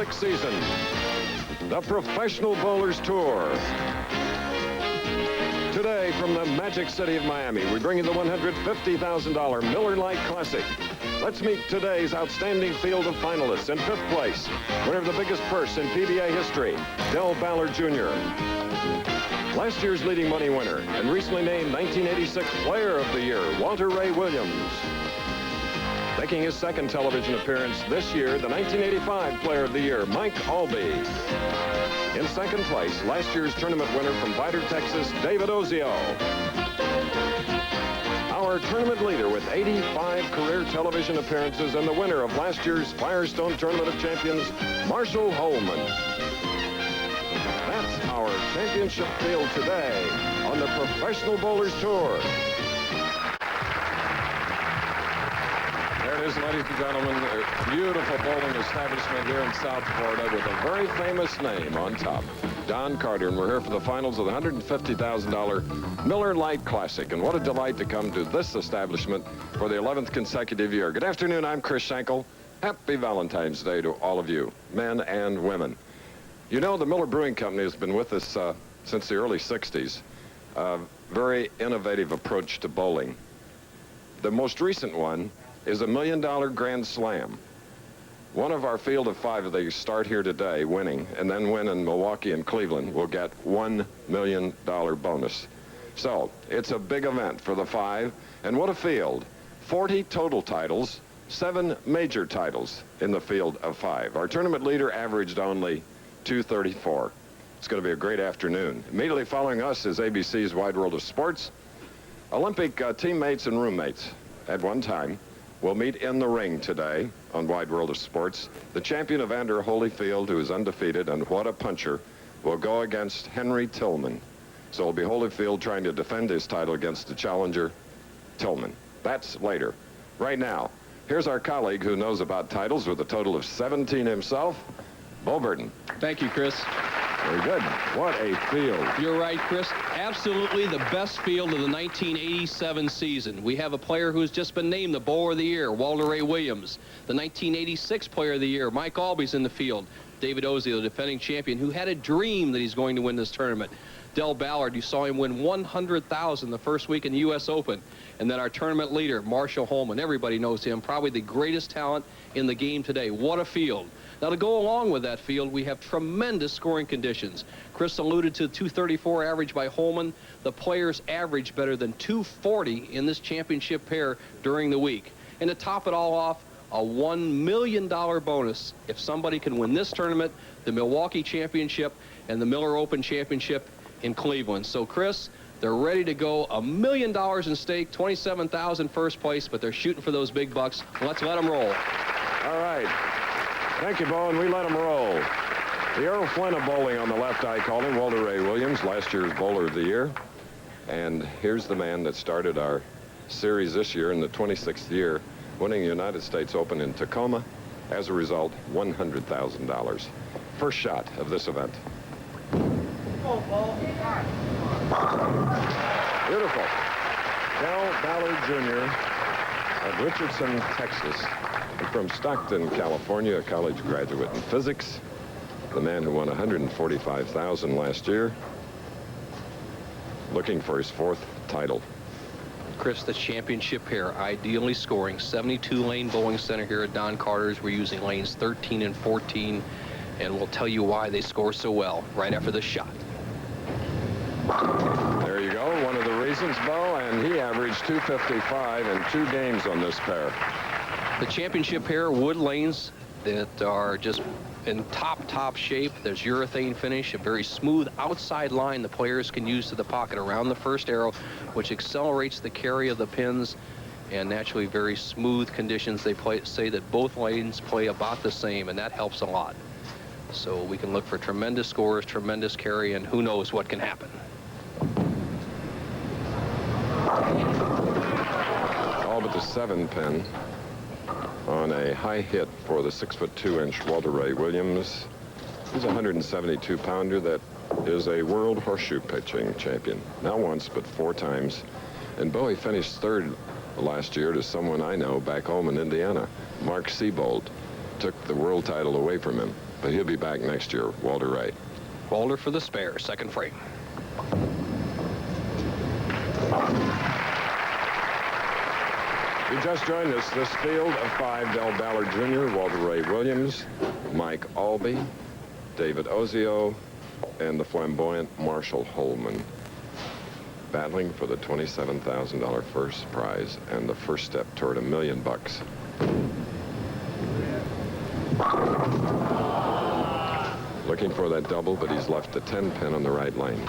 1986 season. The Professional Bowlers Tour. Today, from the Magic City of Miami, we bring you the $150,000 Miller Lite Classic. Let's meet today's outstanding field of finalists. In 5th place, winner of the biggest purse in PBA history, Ballard Jr. Last year's leading money winner and recently named 1986 Player of the Year, Walter Ray Williams. Making his 2nd television appearance this year, the 1985 Player of the Year, Mike Aulby. In 2nd place, last year's tournament winner from Ballard, Texas, David Ozio. Our tournament leader with 85 career television appearances and the winner of last year's Firestone Tournament of Champions, Marshall Holman. That's our championship field today on the Professional Bowlers Tour. There it is, ladies and gentlemen, a beautiful bowling establishment here in South Florida with a very famous name on top, Don Carter, and we're here for the finals of the $150,000 Miller Lite Classic. And what a delight to come to this establishment for the 11th consecutive year. Good afternoon, I'm Chris Schenkel. Happy Valentine's Day to all of you, men and women. You know, the Miller Brewing Company has been with us since the early 60s. Very innovative approach to bowling. The most recent one is a $1 million Grand Slam. One of our field of 5, they start here today winning, and then win in Milwaukee and Cleveland, will get $1 million bonus. So it's a big event for the 5, and what a field. 40 total titles, 7 major titles in the field of 5. Our tournament leader averaged only 234. It's going to be a great afternoon. Immediately following us is ABC's Wide World of Sports. Olympic teammates and roommates at one time will meet in the ring today on Wide World of Sports. The champion of Evander Holyfield, who is undefeated, and what a puncher, will go against Henry Tillman. So it'll be Holyfield trying to defend his title against the challenger, Tillman. That's later. Right now, here's our colleague who knows about titles with a total of 17 himself, Bo Burton. Thank you, Chris. Very good. What a field. You're right, Chris. Absolutely the best field of the 1987 season. We have a player who's just been named the Bowler of the Year, Walter Ray Williams. The 1986 Player of the Year, Mike Aulby's in the field. David Ozio, the defending champion, who had a dream that he's going to win this tournament. Ballard, you saw him win $100,000 the first week in the U.S. Open. And then our tournament leader, Marshall Holman. Everybody knows him. Probably the greatest talent in the game today. What a field. Now, to go along with that field, we have tremendous scoring conditions. Chris alluded to 234 average by Holman. The players average better than 240 in this championship pair during the week. And to top it all off, a $1 million bonus if somebody can win this tournament, the Milwaukee Championship, and the Miller Open Championship in Cleveland. So, Chris, they're ready to go. $1 million in stake, $27,000 first place, but they're shooting for those big bucks. Let's let them roll. All right. Thank you, Bo, and we let him roll. The Earl Flynn of bowling on the left, I call him, Walter Ray Williams, last year's Bowler of the Year. And here's the man that started our series this year in the 26th year, winning the United States Open in Tacoma. As a result, $100,000. First shot of this event. Beautiful. Ballard Jr. of Richardson, Texas. And from Stockton, California, a college graduate in physics. The man who won $145,000 last year. Looking for his 4th title. Chris, the championship pair, ideally scoring. 72-lane bowling center here at Don Carter's. We're using lanes 13 and 14, and we'll tell you why they score so well right after this shot. There you go, one of the reasons, Bo, and he averaged 255 in 2 games on this pair. The championship pair, wood lanes that are just in top shape. There's urethane finish, a very smooth outside line the players can use to the pocket around the first arrow, which accelerates the carry of the pins, and naturally very smooth conditions. They say that both lanes play about the same, and that helps a lot. So we can look for tremendous scores, tremendous carry, and who knows what can happen. All but the 7-pin on a high hit for the 6'2" Walter Ray Williams. He's a 172-pounder that is a world horseshoe pitching champion. Not once, but 4 times. And Bowie finished 3rd last year to someone I know back home in Indiana. Mark Siebold took the world title away from him. but he'll be back next year, Walter Ray. Walter for the spare, second frame. You just joined us. This field of 5, Del Ballard Jr., Walter Ray Williams, Mike Aulby, David Ozio, and the flamboyant Marshall Holman, battling for the $27,000 first prize and the first step toward $1 million. Looking for that double, but he's left the 10-pin on the right lane.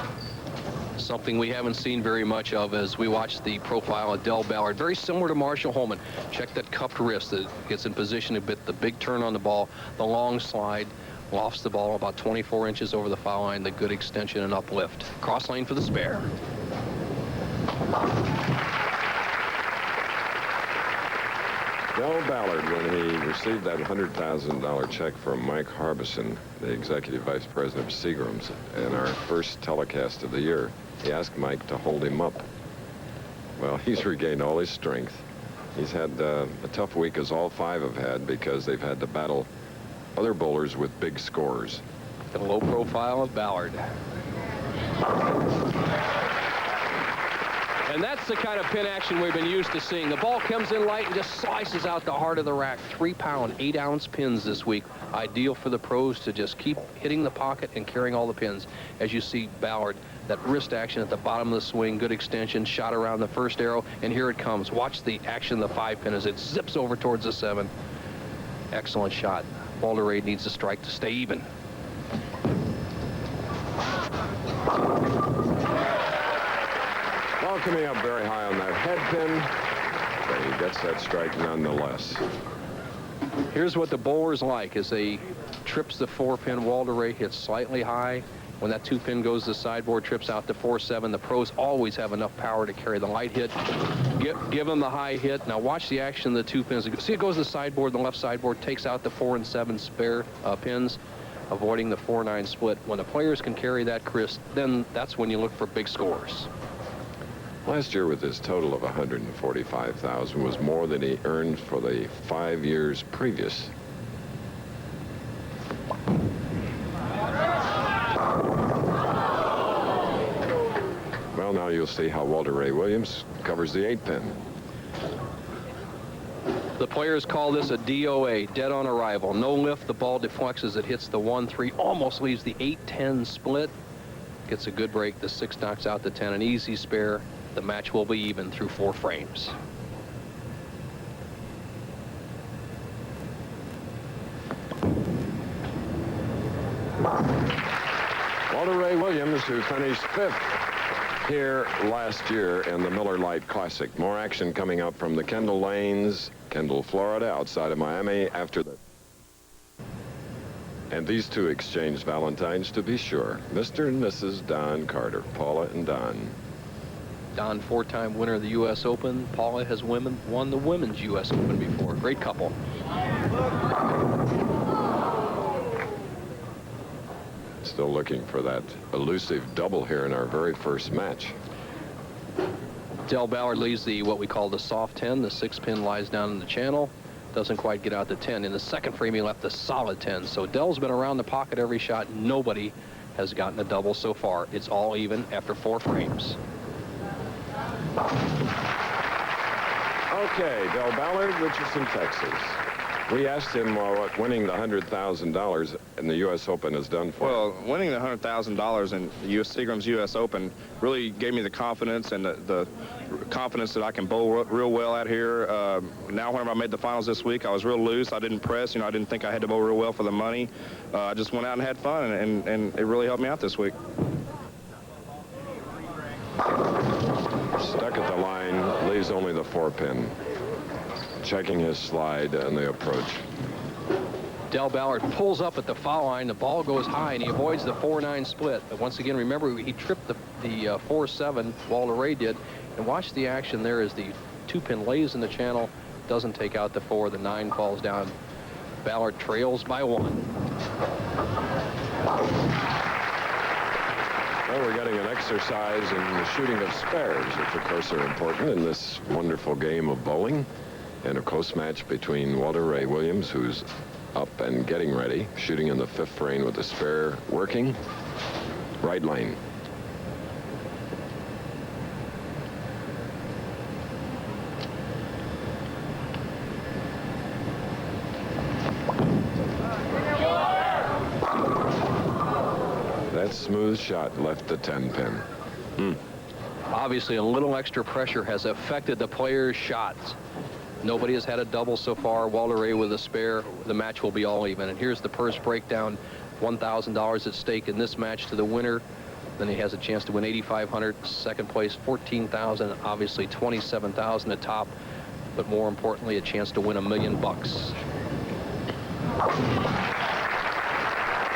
Something we haven't seen very much of as we watch the profile of Del Ballard. Very similar to Marshall Holman. Check that cupped wrist that gets in position a bit. The big turn on the ball, the long slide, lofts the ball about 24 inches over the foul line, the good extension and uplift. Cross lane for the spare. Del Ballard, when he received that $100,000 check from Mike Harbison, the executive vice president of Seagram's, in our first telecast of the year, he asked Mike to hold him up. Well, he's regained all his strength. He's had a tough week, as all 5 have had, because they've had to battle other bowlers with big scores. The low profile of Ballard. And that's the kind of pin action we've been used to seeing. The ball comes in light and just slices out the heart of the rack. 3-pound, 8-ounce pins this week. Ideal for the pros to just keep hitting the pocket and carrying all the pins. As you see Ballard, that wrist action at the bottom of the swing, good extension, shot around the first arrow, and here it comes. Watch the action of the 5-pin as it zips over towards the 7. Excellent shot. Walter Ray needs to strike to stay even. Ball coming up very high on that head pin, but he gets that strike nonetheless. Here's what the bowlers like as they trips the 4-pin. Walter Ray hits slightly high. When that 2-pin goes to the sideboard, trips out to 4-7. The pros always have enough power to carry the light hit. Give them the high hit. Now watch the action of the 2 pins. See, it goes to the sideboard, the left sideboard, takes out the 4 and 7 spare pins, avoiding the 4-9 split. When the players can carry that crisp, then that's when you look for big scores. Last year, with his total of $145,000, was more than he earned for the 5 years previous. Well, now you'll see how Walter Ray Williams covers the 8-pin. The players call this a DOA, dead on arrival. No lift, the ball deflects as it hits the 1-3, almost leaves the 8-10 split. Gets a good break, the 6 knocks out the 10, an easy spare. The match will be even through 4 frames. Walter Ray Williams, who finished 5th here last year in the Miller Lite Classic. More action coming up from the Kendall Lanes, Kendall, Florida, outside of Miami after the... And these 2 exchanged Valentines, to be sure. Mr. and Mrs. Don Carter, Paula and Don. Don, 4-time winner of the U.S. Open. Paula has won the Women's U.S. Open before. Great couple. Still looking for that elusive double here in our very first match. Del Ballard leaves the what we call the soft 10. The 6-pin lies down in the channel. Doesn't quite get out the 10. In the second frame, he left the solid 10. So Del's been around the pocket every shot. Nobody has gotten a double so far. It's all even after 4 frames. Okay, Del Ballard, Richardson, Texas. We asked him what winning the $100,000 in the U.S. Open has done for him. Well, winning the $100,000 in the Seagram's U.S. Open really gave me the confidence and the confidence that I can bowl real well out here. Now, whenever I made the finals this week, I was real loose. I didn't press. You know, I didn't think I had to bowl real well for the money. I just went out and had fun, and it really helped me out this week. Stuck at the line, leaves only the 4-pin. Checking his slide and the approach. Del Ballard pulls up at the foul line. The ball goes high, and he avoids the 4-9 split. But once again, remember, he tripped the 4-7, Walter Ray did. And watch the action there as the 2-pin lays in the channel, doesn't take out the 4. The 9 falls down. Ballard trails by 1. Well, we're getting an exercise in the shooting of spares, which, of course, are important in this wonderful game of bowling. And a close match between Walter Ray Williams, who's up and getting ready, shooting in the 5th frame with the spare working. Right lane. That smooth shot left the 10-pin. Obviously, a little extra pressure has affected the player's shots. Nobody has had a double so far. Walter Ray with a spare. The match will be all even. And here's the purse breakdown. $1,000 at stake in this match to the winner. Then he has a chance to win $8,500. Second place, $14,000. Obviously, $27,000 at top. But more importantly, a chance to win $1 million.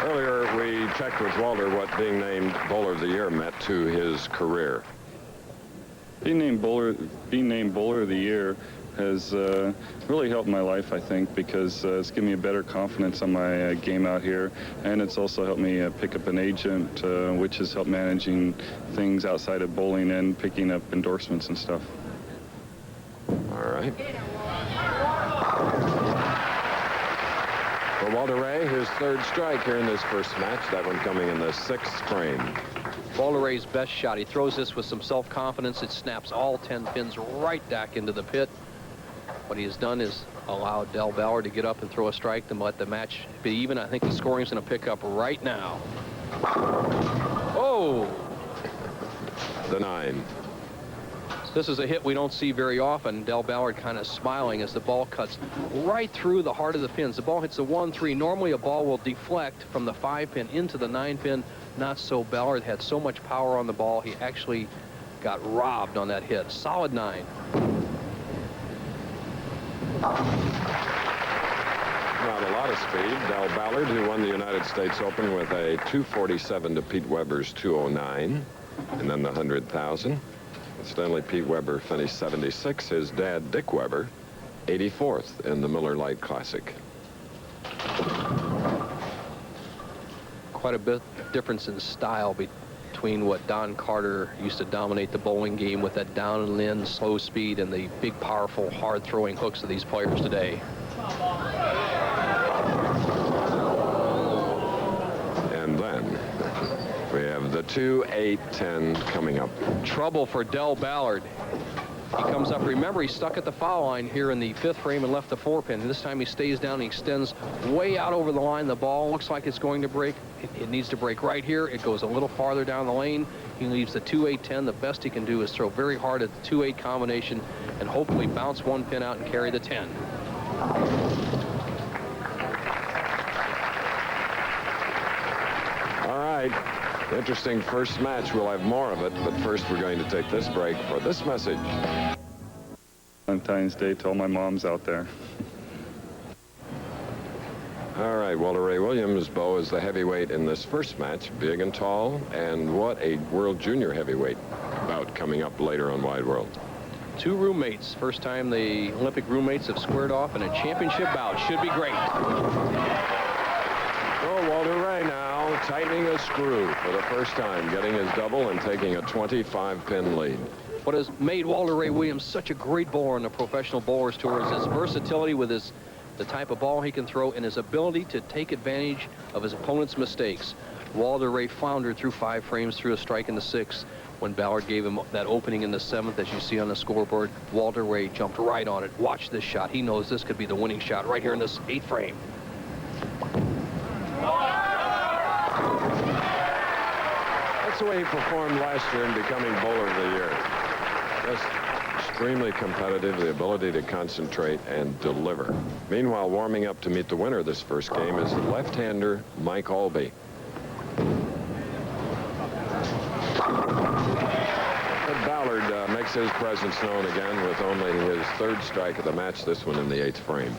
Earlier, we checked with Walter what being named Bowler of the Year meant to his career. Being named Bowler of the Year has really helped my life, I think, because it's given me a better confidence on my game out here, and it's also helped me pick up an agent, which has helped managing things outside of bowling and picking up endorsements and stuff. All right. For Walter Ray, his 3rd strike here in this first match, that one coming in the 6th frame. Walter Ray's best shot. He throws this with some self-confidence. It snaps all 10 pins right back into the pit. What he has done is allowed Del Ballard to get up and throw a strike to let the match be even. I think the scoring's going to pick up right now. Oh! The 9. This is a hit we don't see very often. Del Ballard kind of smiling as the ball cuts right through the heart of the pins. The ball hits the 1-3. Normally a ball will deflect from the 5-pin into the 9-pin. Not so. Ballard had so much power on the ball, he actually got robbed on that hit. Solid 9. Not a lot of speed. Del Ballard, who won the United States Open with a 247 to Pete Weber's 209, and then the 100,000. Incidentally, Pete Weber finished 76. His dad, Dick Weber, 84th in the Miller Lite Classic. Quite a bit difference in style between what Don Carter used to dominate the bowling game with that down and in, slow speed, and the big, powerful, hard-throwing hooks of these players today. And then we have the 2, 8, 10 coming up. Trouble for Del Ballard. He comes up. Remember, he's stuck at the foul line here in the 5th frame and left the 4-pin. This time he stays down. He extends way out over the line. The ball looks like it's going to break. It needs to break right here. It goes a little farther down the lane. He leaves the 2, 8, 10. The best he can do is throw very hard at the 2, 8 combination and hopefully bounce 1 pin out and carry the 10. All right. Interesting first match. We'll have more of it, but first we're going to take this break for this message. Valentine's Day to all my moms out there. All right, Walter Ray Williams, Bo, is the heavyweight in this first match, big and tall, and what a World Junior heavyweight bout coming up later on Wide World. 2 roommates. First time the Olympic roommates have squared off in a championship bout. Should be great. Oh, Walter Ray now tightening a screw for the first time, getting his double and taking a 25-pin lead. What has made Walter Ray Williams such a great bowler on the Professional Bowlers Tour is his versatility with the type of ball he can throw and his ability to take advantage of his opponent's mistakes. Walter Ray floundered through 5 frames through a strike in the 6th. When Ballard gave him that opening in the 7th, as you see on the scoreboard, Walter Ray jumped right on it. Watch this shot. He knows this could be the winning shot right here in this 8th frame. That's the way he performed last year in becoming Bowler of the Year. Just extremely competitive, the ability to concentrate and deliver. Meanwhile, warming up to meet the winner of this first game is left-hander Mike Aulby. Ballard makes his presence known again with only his 3rd strike of the match, this one in the 8th frame.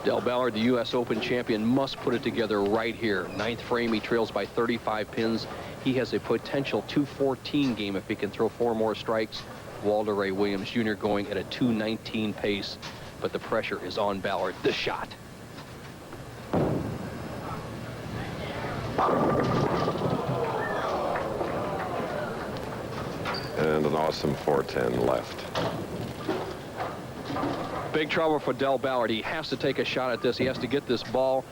Del Ballard, the U.S. Open champion, must put it together right here. 9th frame, he trails by 35 pins. He has a potential 214 game if he can throw 4 more strikes. Walter Ray Williams Jr. going at a 219 pace, but the pressure is on Ballard. The shot. And an awesome 410 left. big trouble for Del Ballard. He has to take a shot at this. He has to get this ball.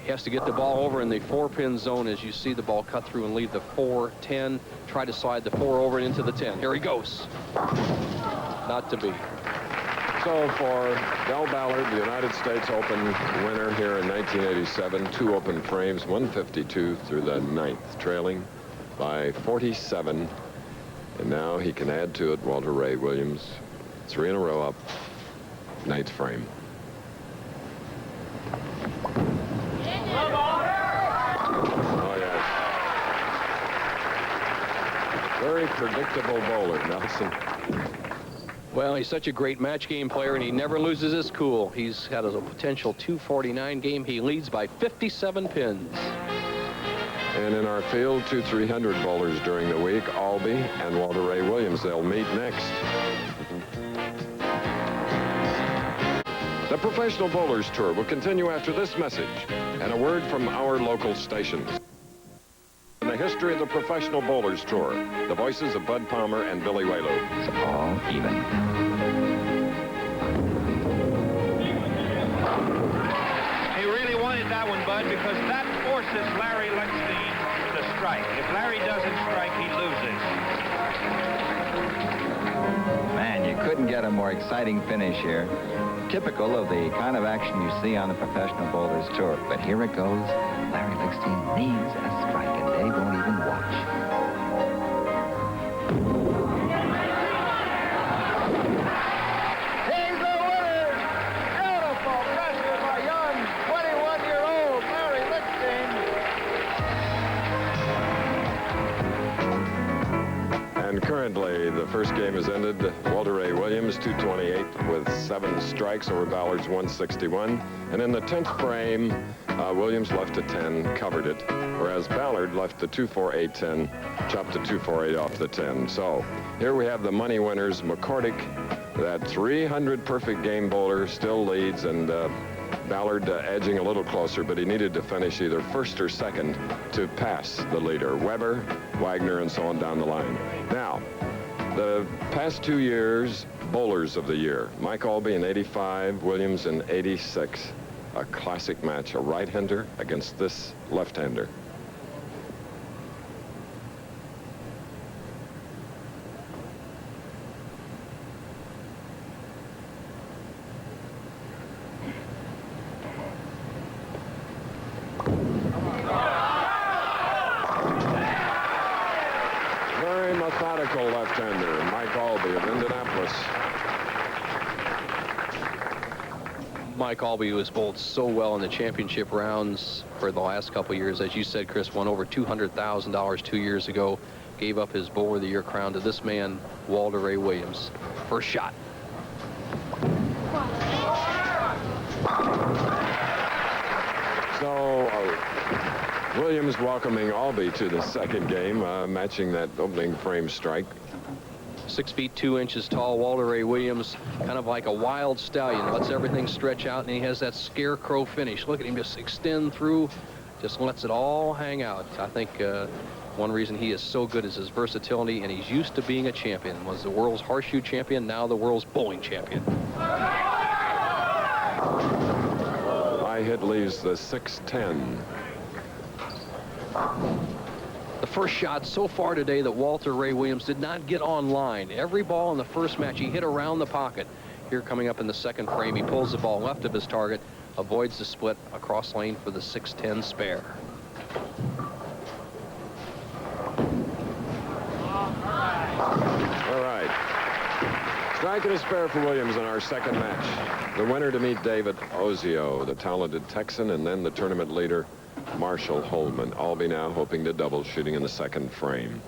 He has to get the ball over in the 4-pin zone as you see the ball cut through and leave the 4-10. Try to slide the 4 over and into the 10. Here he goes. Not to be. So for Del Ballard, the United States Open winner here in 1987, 2 open frames, 152 through the 9th, trailing by 47. And now he can add to it Walter Ray Williams. 3 in a row up, 9th frame. Oh, yes. Very predictable bowler, Nelson. Well, he's such a great match game player, and he never loses his cool. He's had a potential 249 game. He leads by 57 pins. And in our field, 2 300 bowlers during the week, Aulby and Walter Ray Williams. They'll meet next. The Professional Bowlers Tour will continue after this message and a word from our local stations. In the history of the Professional Bowlers Tour, the voices of Bud Palmer and Billy Waylow. It's all even. He really wanted that one, Bud, because that forces Larry Lichtenstein to strike. If Larry doesn't strike, he loses. Man, you couldn't get a more exciting finish here. Typical of the kind of action you see on the Professional Bowlers Tour. But here it goes. Larry Lichtenstein needs a strike, and Dave won't even watch. He's the winner! Beautiful pressure by young 21-year-old Larry Lichtenstein. And currently, the first game has ended. Walter Ray Williams, 228 with 7 strikes over Ballard's 161. And in the 10th frame, Williams left a 10, covered it, whereas Ballard left the 2-4-8-10, chopped the 2-4-8 off the 10. So here we have the money winners. McCordick, that 300 perfect game bowler, still leads, and Ballard edging a little closer, but he needed to finish either first or second to pass the leader. Weber, Wagner, and so on down the line. Now, the past 2 years, bowlers of the year. Mike Aulby in 85, Williams in 86. A classic match, a right-hander against this left-hander. Very methodical left-hander, Mike Aulby of Indianapolis. Mike Aulby, who has bowled so well in the championship rounds for the last couple of years. As you said, Chris, won over $200,000 2 years ago. Gave up his Bowler of the Year crown to this man, Walter Ray Williams. First shot. So Williams welcoming Aulby to the second game, matching that opening frame strike. 6 feet 2 inches tall, Walter Ray Williams, kind of like a wild stallion, lets everything stretch out, and he has that scarecrow finish. Look at him just extend through, just lets it all hang out. I think one reason he is so good is his versatility, and he's used to being a champion. Was the world's horseshoe champion, now the world's bowling champion. High hit leaves the 6-10. The first shot so far today that Walter Ray Williams did not get on line. Every ball in the first match he hit around the pocket. Here coming up in the second frame, he pulls the ball left of his target, avoids the split across lane for the 6-10 spare. All right. Strike and a spare for Williams in our second match. The winner to meet David Ozio, the talented Texan, and then the tournament leader, Marshall Holman. Aulby now hoping to double, shooting in the second frame.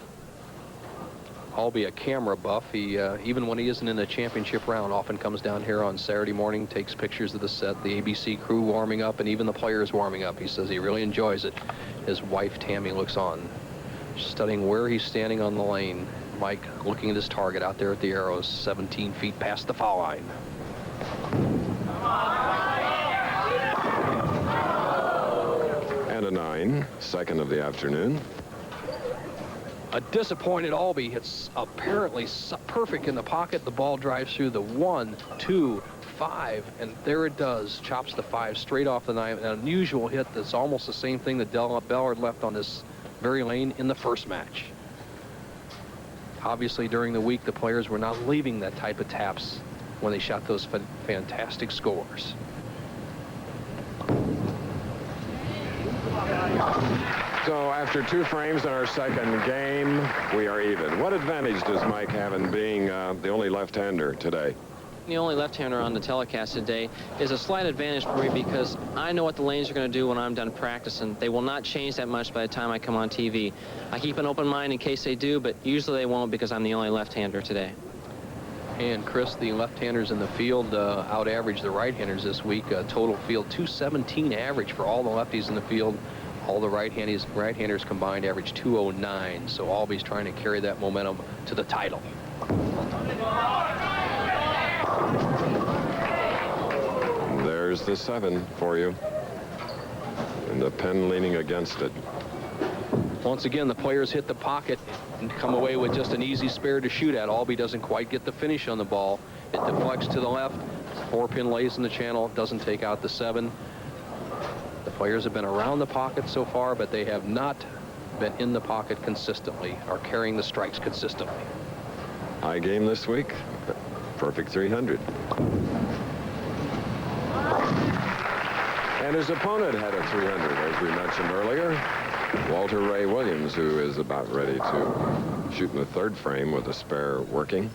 Aulby, a camera buff. He, even when he isn't in the championship round, often comes down here on Saturday morning, takes pictures of the set, the ABC crew warming up, and even the players warming up. He says he really enjoys it. His wife, Tammy, looks on, studying where he's standing on the lane. Mike looking at his target out there at the arrows, 17 feet past the foul line. And a 9, second of the afternoon. A disappointed Aulby hits apparently perfect in the pocket. The ball drives through the 1, 2, 5, and there it does. Chops the 5 straight off the 9. An unusual hit that's almost the same thing that Ballard left on this very lane in the first match. Obviously, during the week, the players were not leaving that type of taps when they shot those fantastic scores. So after 2 frames in our second game, we are even. What advantage does Mike have in being the only left-hander today? The only left-hander on the telecast today is a slight advantage for me because I know what the lanes are going to do when I'm done practicing. They will not change that much by the time I come on TV. I keep an open mind in case they do, but usually they won't because I'm the only left-hander today. And Chris, the left-handers in the field out-averaged the right-handers this week. Total field 217 average for all the lefties in the field. All the right-handers combined average 209. So Aulby's trying to carry that momentum to the title. There's the 7 for you. And the pen leaning against it. Once again, the players hit the pocket and come away with just an easy spare to shoot at. Aulby doesn't quite get the finish on the ball. It deflects to the left. 4-pin lays in the channel. Doesn't take out the 7. The players have been around the pocket so far, but they have not been in the pocket consistently or carrying the strikes consistently. High game this week. Perfect 300. And his opponent had a 300, as we mentioned earlier. Walter Ray Williams, who is about ready to shoot in the 3rd frame with a spare working.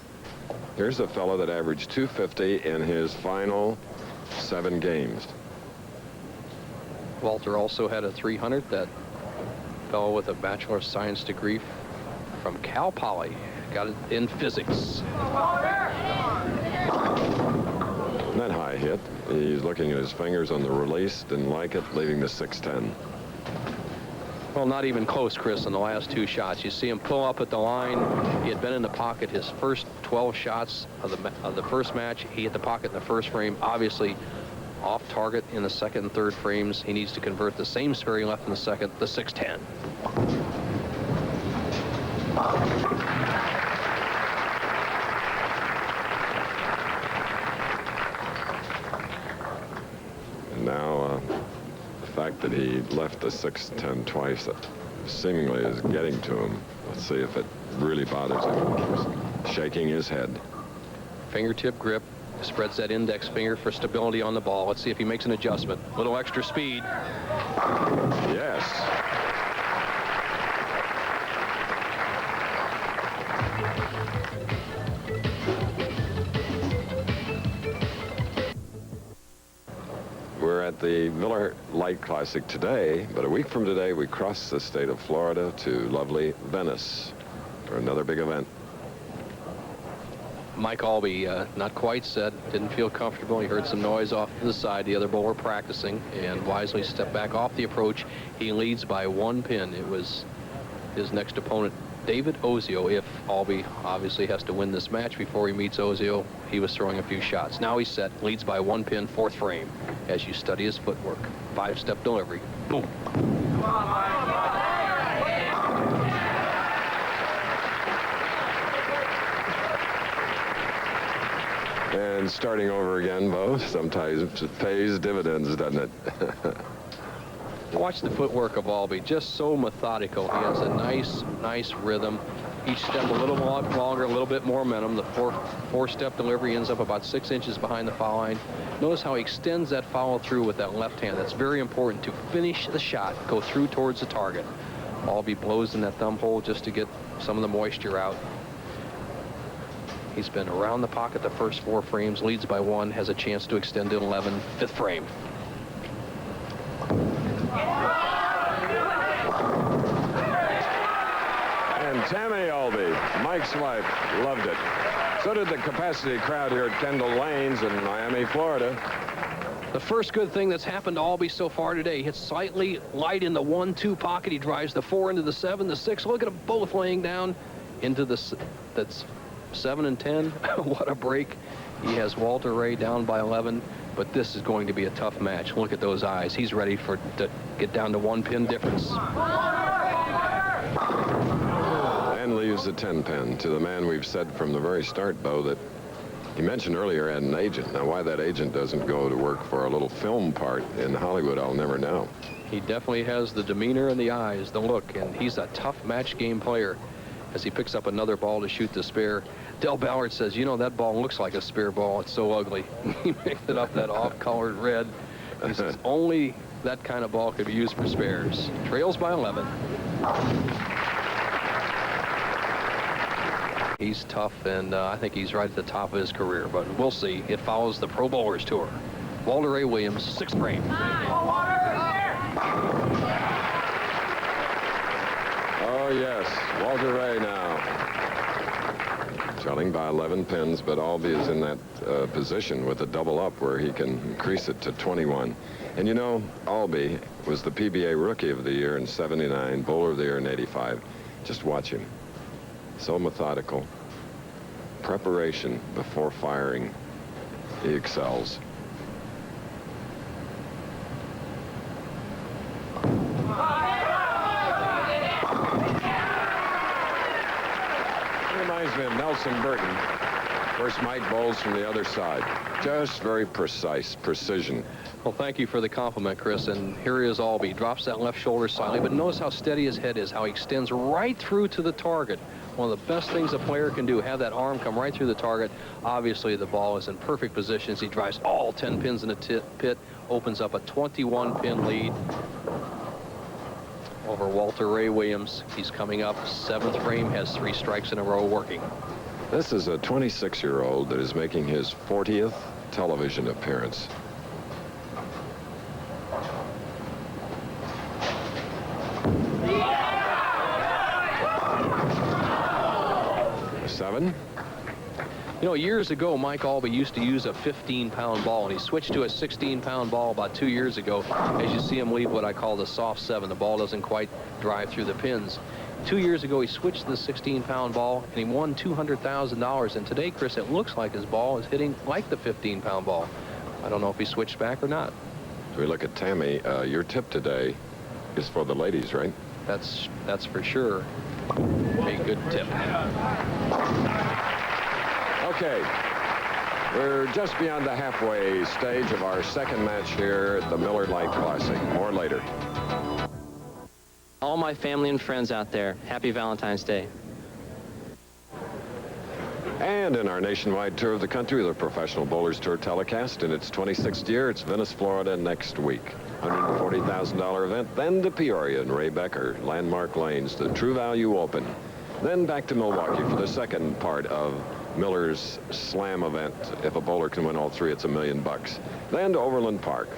Here's a fellow that averaged 250 in his final 7 games. Walter also had a 300. That fellow with a Bachelor of Science degree from Cal Poly got it in physics. That high hit. He's looking at his fingers on the release. Didn't like it, leaving the 610. Well, not even close, Chris, in the last 2 shots. You see him pull up at the line. He had been in the pocket his first 12 shots of the first match. He hit the pocket in the first frame. Obviously, off target in the 2nd and 3rd frames. He needs to convert the same spare he left in the 2nd, the 610. And now, the fact that he left the 610 twice seemingly is getting to him. Let's see if it really bothers him. He's shaking his head. Fingertip grip. Spreads that index finger for stability on the ball. Let's see if he makes an adjustment. A little extra speed. Yes. We're at the Miller Lite Classic today, but a week from today we cross the state of Florida to lovely Venice for another big event. Mike Aulby, not quite set, didn't feel comfortable. He heard some noise off to the side. The other bowler practicing and wisely stepped back off the approach. He leads by 1 pin. It was his next opponent, David Ozio. If Aulby obviously has to win this match before he meets Ozio, he was throwing a few shots. Now he's set, leads by 1 pin, 4th frame. As you study his footwork, 5-step delivery. Boom. And starting over again, Bo, sometimes it pays dividends, doesn't it? Watch the footwork of Aulby, just so methodical. He has a nice rhythm. Each step a little longer, a little bit more momentum. The four-step delivery ends up about 6 inches behind the foul line. Notice how he extends that follow through with that left hand. That's very important to finish the shot, go through towards the target. Aulby blows in that thumb hole just to get some of the moisture out. He's been around the pocket the first 4 frames, leads by 1, has a chance to extend to 11, 5th frame. And Tammy Aulby, Mike's wife, loved it. So did the capacity crowd here at Kendall Lanes in Miami, Florida. The first good thing that's happened to Aulby so far today. He hits slightly light in the 1-2 pocket. He drives the 4 into the 7, the 6. Look at them both laying down into the... That's 7 and 10. What a break. He has Walter Ray down by 11, but this is going to be a tough match. Look at those eyes. He's ready to get down to 1 pin difference. use the 10 pin to the man we've said from the very start, Bo, that he mentioned earlier had an agent. Now, why that agent doesn't go to work for a little film part in Hollywood, I'll never know. He definitely has the demeanor and the eyes, the look, and he's a tough match game player. As he picks up another ball to shoot the spare, Del Ballard says, you know, that ball looks like a spare ball. It's so ugly. He picked it up, that off-colored red. He says only that kind of ball could be used for spares. Trails by 11. He's tough, and I think he's right at the top of his career, but we'll see. It follows the Pro Bowlers Tour. Walter Ray Williams, 6th frame. Oh, yes, Walter Ray now. Trailing by 11 pins, but Aulby is in that position with a double up where he can increase it to 21. And you know, Aulby was the PBA Rookie of the Year in '79, Bowler of the Year in '85. Just watch him. So methodical. Preparation before firing. He excels. Reminds me of Nelson Burton. Of course, Mike bowls from the other side. Just very precise, precision. Well, thank you for the compliment, Chris. And here is Aulby. Drops that left shoulder slightly, but notice how steady his head is, how he extends right through to the target. One of the best things a player can do, have that arm come right through the target. Obviously, the ball is in perfect position as he drives all 10 pins in the pit, opens up a 21-pin lead over Walter Ray Williams. He's coming up 7th frame, has 3 strikes in a row working. This is a 26-year-old that is making his 40th television appearance. A 7. You know, years ago, Mike Aulby used to use a 15-pound ball, and he switched to a 16-pound ball about 2 years ago. As you see him leave what I call the soft 7, the ball doesn't quite drive through the pins. 2 years ago, he switched to the 16-pound ball, and he won $200,000. And today, Chris, it looks like his ball is hitting like the 15-pound ball. I don't know if he switched back or not. As we look at Tammy, your tip today is for the ladies, right? That's for sure a good tip. Okay, we're just beyond the halfway stage of our second match here at the Miller Lite Classic. More later. All my family and friends out there, happy Valentine's Day. And in our nationwide tour of the country, the Professional Bowlers Tour telecast in its 26th year, it's Venice, Florida next week. $140,000 event, then to Peoria and Ray Becker, Landmark Lanes, the True Value Open. Then back to Milwaukee for the second part of Miller's Slam event. If a bowler can win all 3, it's $1 million. Then to Overland Park,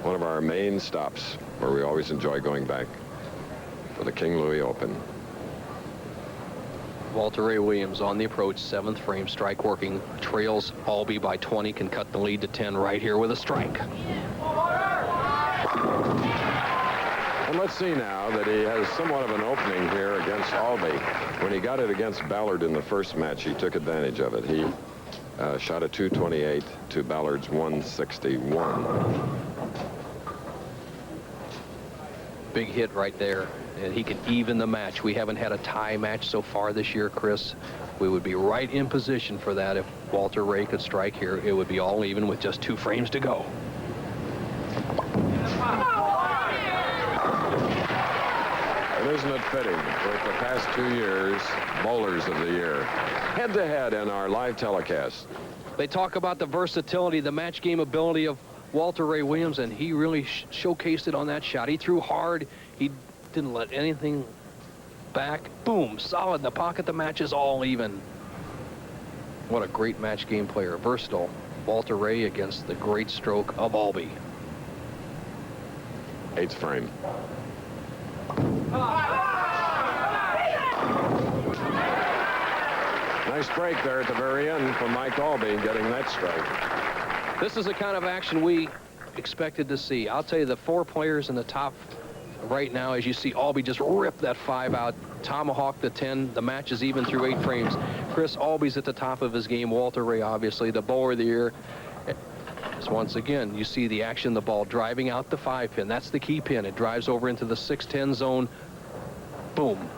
one of our main stops where we always enjoy going back for the King Louis Open. Walter Ray Williams on the approach, 7th frame, strike working, trails Aulby by 20, can cut the lead to 10 right here with a strike. And let's see now that he has somewhat of an opening here against Aulby. When he got it against Ballard in the first match, he took advantage of it. He shot a 228 to Ballard's 161. Big hit right there, and he can even the match. We haven't had a tie match so far this year, Chris. We would be right in position for that if Walter Ray could strike here. It would be all even with just 2 frames to go. And isn't it fitting with the past 2 years, Bowlers of the Year, head-to-head in our live telecast. They talk about the versatility, the match game ability of Walter Ray Williams, and he really showcased it on that shot. He threw hard. He didn't let anything back. Boom, solid in the pocket. The match is all even. What a great match game player. Versatile. Walter Ray against the great stroke of Aulby. 8th frame. Nice break there at the very end from Mike Aulby getting that strike. This is the kind of action we expected to see. I'll tell you, the 4 players in the top right now, as you see Aulby just rip that 5 out, tomahawk the 10. The match is even through 8 frames. Chris, Aulby's at the top of his game. Walter Ray, obviously, the bowler of the year. So once again, you see the action, the ball driving out the 5 pin. That's the key pin. It drives over into the 6-10 zone. Boom.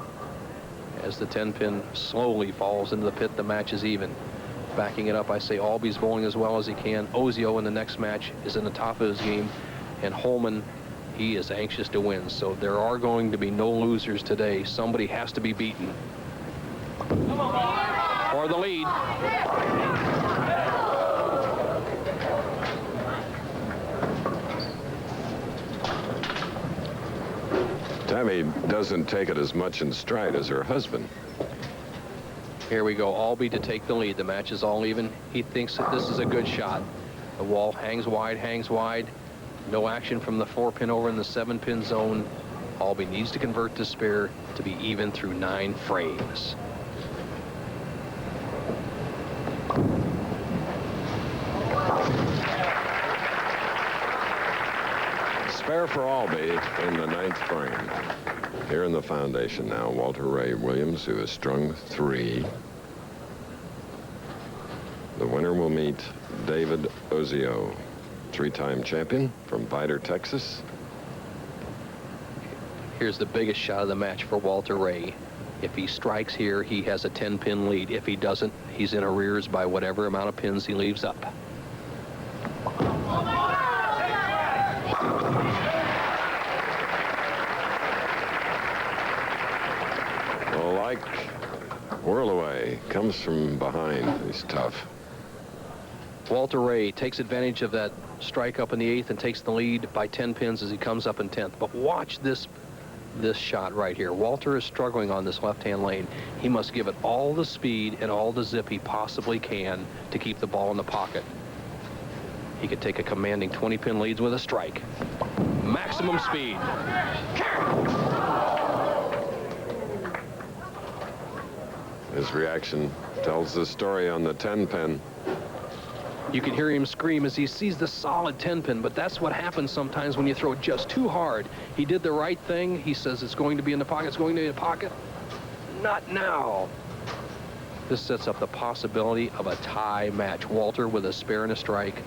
As the 10-pin slowly falls into the pit, the match is even. Backing it up, I say Aulby's bowling as well as he can. Ozio in the next match is in the top of his game. And Holman, he is anxious to win. So there are going to be no losers today. Somebody has to be beaten. For the lead. Tammy doesn't take it as much in stride as her husband. Here we go, Aulby to take the lead. The match is all even. He thinks that this is a good shot. The wall hangs wide, hangs wide. No action from the 4-pin over in the 7-pin zone. Aulby needs to convert to spare to be even through 9 frames. Spare for Aulby in the 9th frame. Here in the foundation now, Walter Ray Williams, who has strung 3. The winner will meet David Ozio, 3-time champion from Vidor, Texas. Here's the biggest shot of the match for Walter Ray. If he strikes here, he has a 10-pin lead. If he doesn't, he's in arrears by whatever amount of pins he leaves up. Like whirl away, comes from behind. He's tough. Walter Ray takes advantage of that strike up in the 8th and takes the lead by 10 pins as he comes up in 10th. But watch this shot right here. Walter is struggling on this left-hand lane. He must give it all the speed and all the zip he possibly can to keep the ball in the pocket. He could take a commanding 20-pin leads with a strike. Maximum speed. His reaction tells the story on the 10-pin. You can hear him scream as he sees the solid 10-pin, but that's what happens sometimes when you throw just too hard. He did the right thing. He says it's going to be in the pocket. It's going to be in the pocket. Not now. This sets up the possibility of a tie match. Walter with a spare and a strike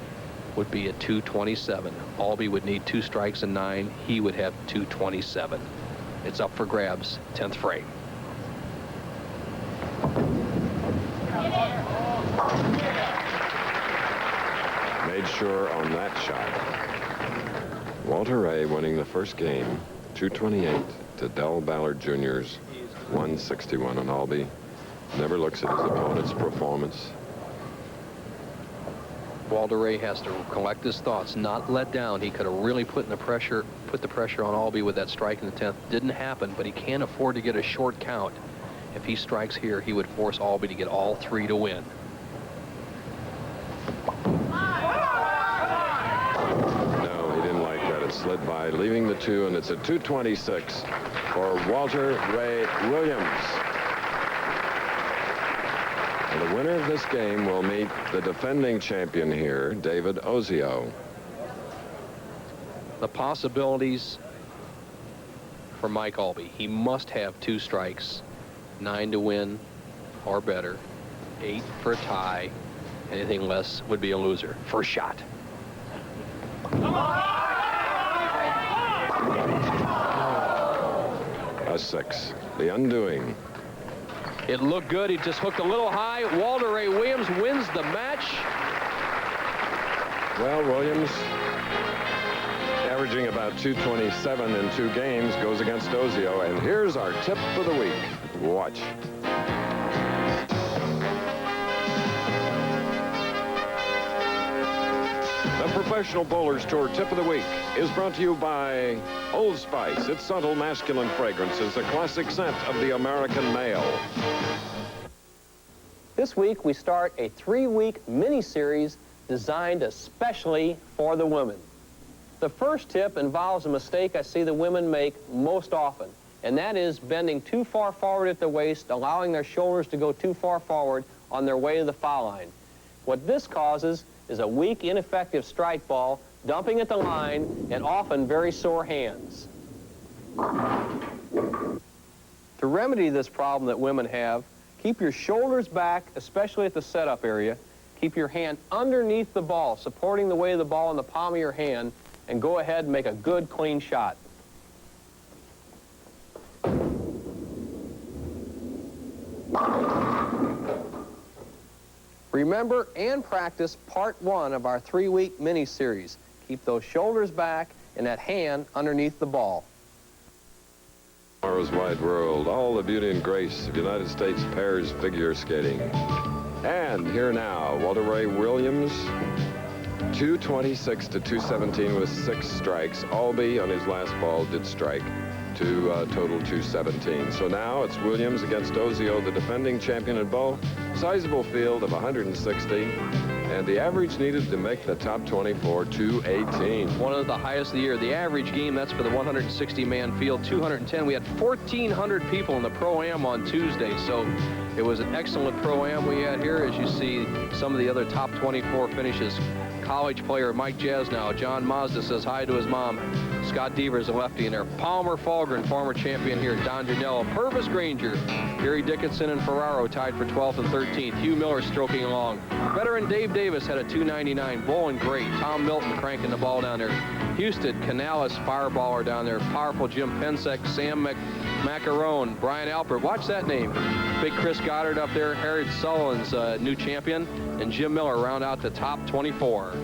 would be at 227. Aulby would need 2 strikes and 9. He would have 227. It's up for grabs, 10th frame. Made sure on that shot. Walter Ray winning the first game, 228 to Ballard Jr.'s 161 on Aulby. Never looks at his opponent's performance. Walter Ray has to collect his thoughts, not let down. He could have really put the pressure on Aulby with that strike in the 10th. Didn't happen, but he can't afford to get a short count. If he strikes here, he would force Aulby to get all 3 to win. No, he didn't like that. It slid by, leaving the 2, and it's a 226 for Walter Ray Williams. And the winner of this game will meet the defending champion here, David Ozio. The possibilities for Mike Aulby. He must have 2 strikes, 9 to win or better, 8 for a tie. Anything less would be a loser. First shot. A 6. The undoing. It looked good. He just hooked a little high. Walter Ray Williams wins the match. Well, Williams, averaging about 227 in 2 games, goes against Ozio. And here's our tip for the week. Watch. The Professional Bowlers Tour Tip of the Week is brought to you by Old Spice. Its subtle masculine fragrance is a classic scent of the American male. This week, we start a 3-week mini-series designed especially for the women. The first tip involves a mistake I see the women make most often, and that is bending too far forward at the waist, allowing their shoulders to go too far forward on their way to the foul line. What this causes is a weak, ineffective strike ball, dumping at the line, and often very sore hands. To remedy this problem that women have, keep your shoulders back, especially at the setup area. Keep your hand underneath the ball, supporting the weight of the ball in the palm of your hand, and go ahead and make a good, clean shot. Remember and practice part 1 of our 3-week mini-series. Keep those shoulders back and that hand underneath the ball. Tomorrow's Wide World, all the beauty and grace of United States pairs figure skating. And here now, Walter Ray Williams, 226 to 217 with 6 strikes. Aulby on his last ball did strike to total 217. So now it's Williams against Ozio, the defending champion in bow. Sizable field of 160. And the average needed to make the top 24, 218. One of the highest of the year. The average game, that's for the 160-man field, 210. We had 1,400 people in the Pro-Am on Tuesday, so it was an excellent Pro-Am we had here. As you see, some of the other top 24 finishes. College player Mike Jasnow. John Mazda says hi to his mom. Scott Devers, a lefty in there. Palmer Falgren, former champion here. Don Janello. Purvis Granger. Gary Dickinson and Ferraro tied for 12th and 13th. Hugh Miller stroking along. Veteran Dave Davis had a 299. Bowling great. Tom Milton cranking the ball down there. Houston, Canales, fireballer down there. Powerful Jim Pensek, Sam Macarone, Brian Alpert. Watch that name. Big Chris Goddard up there. Harry Sullivan's new champion. And Jim Miller round out the top 24.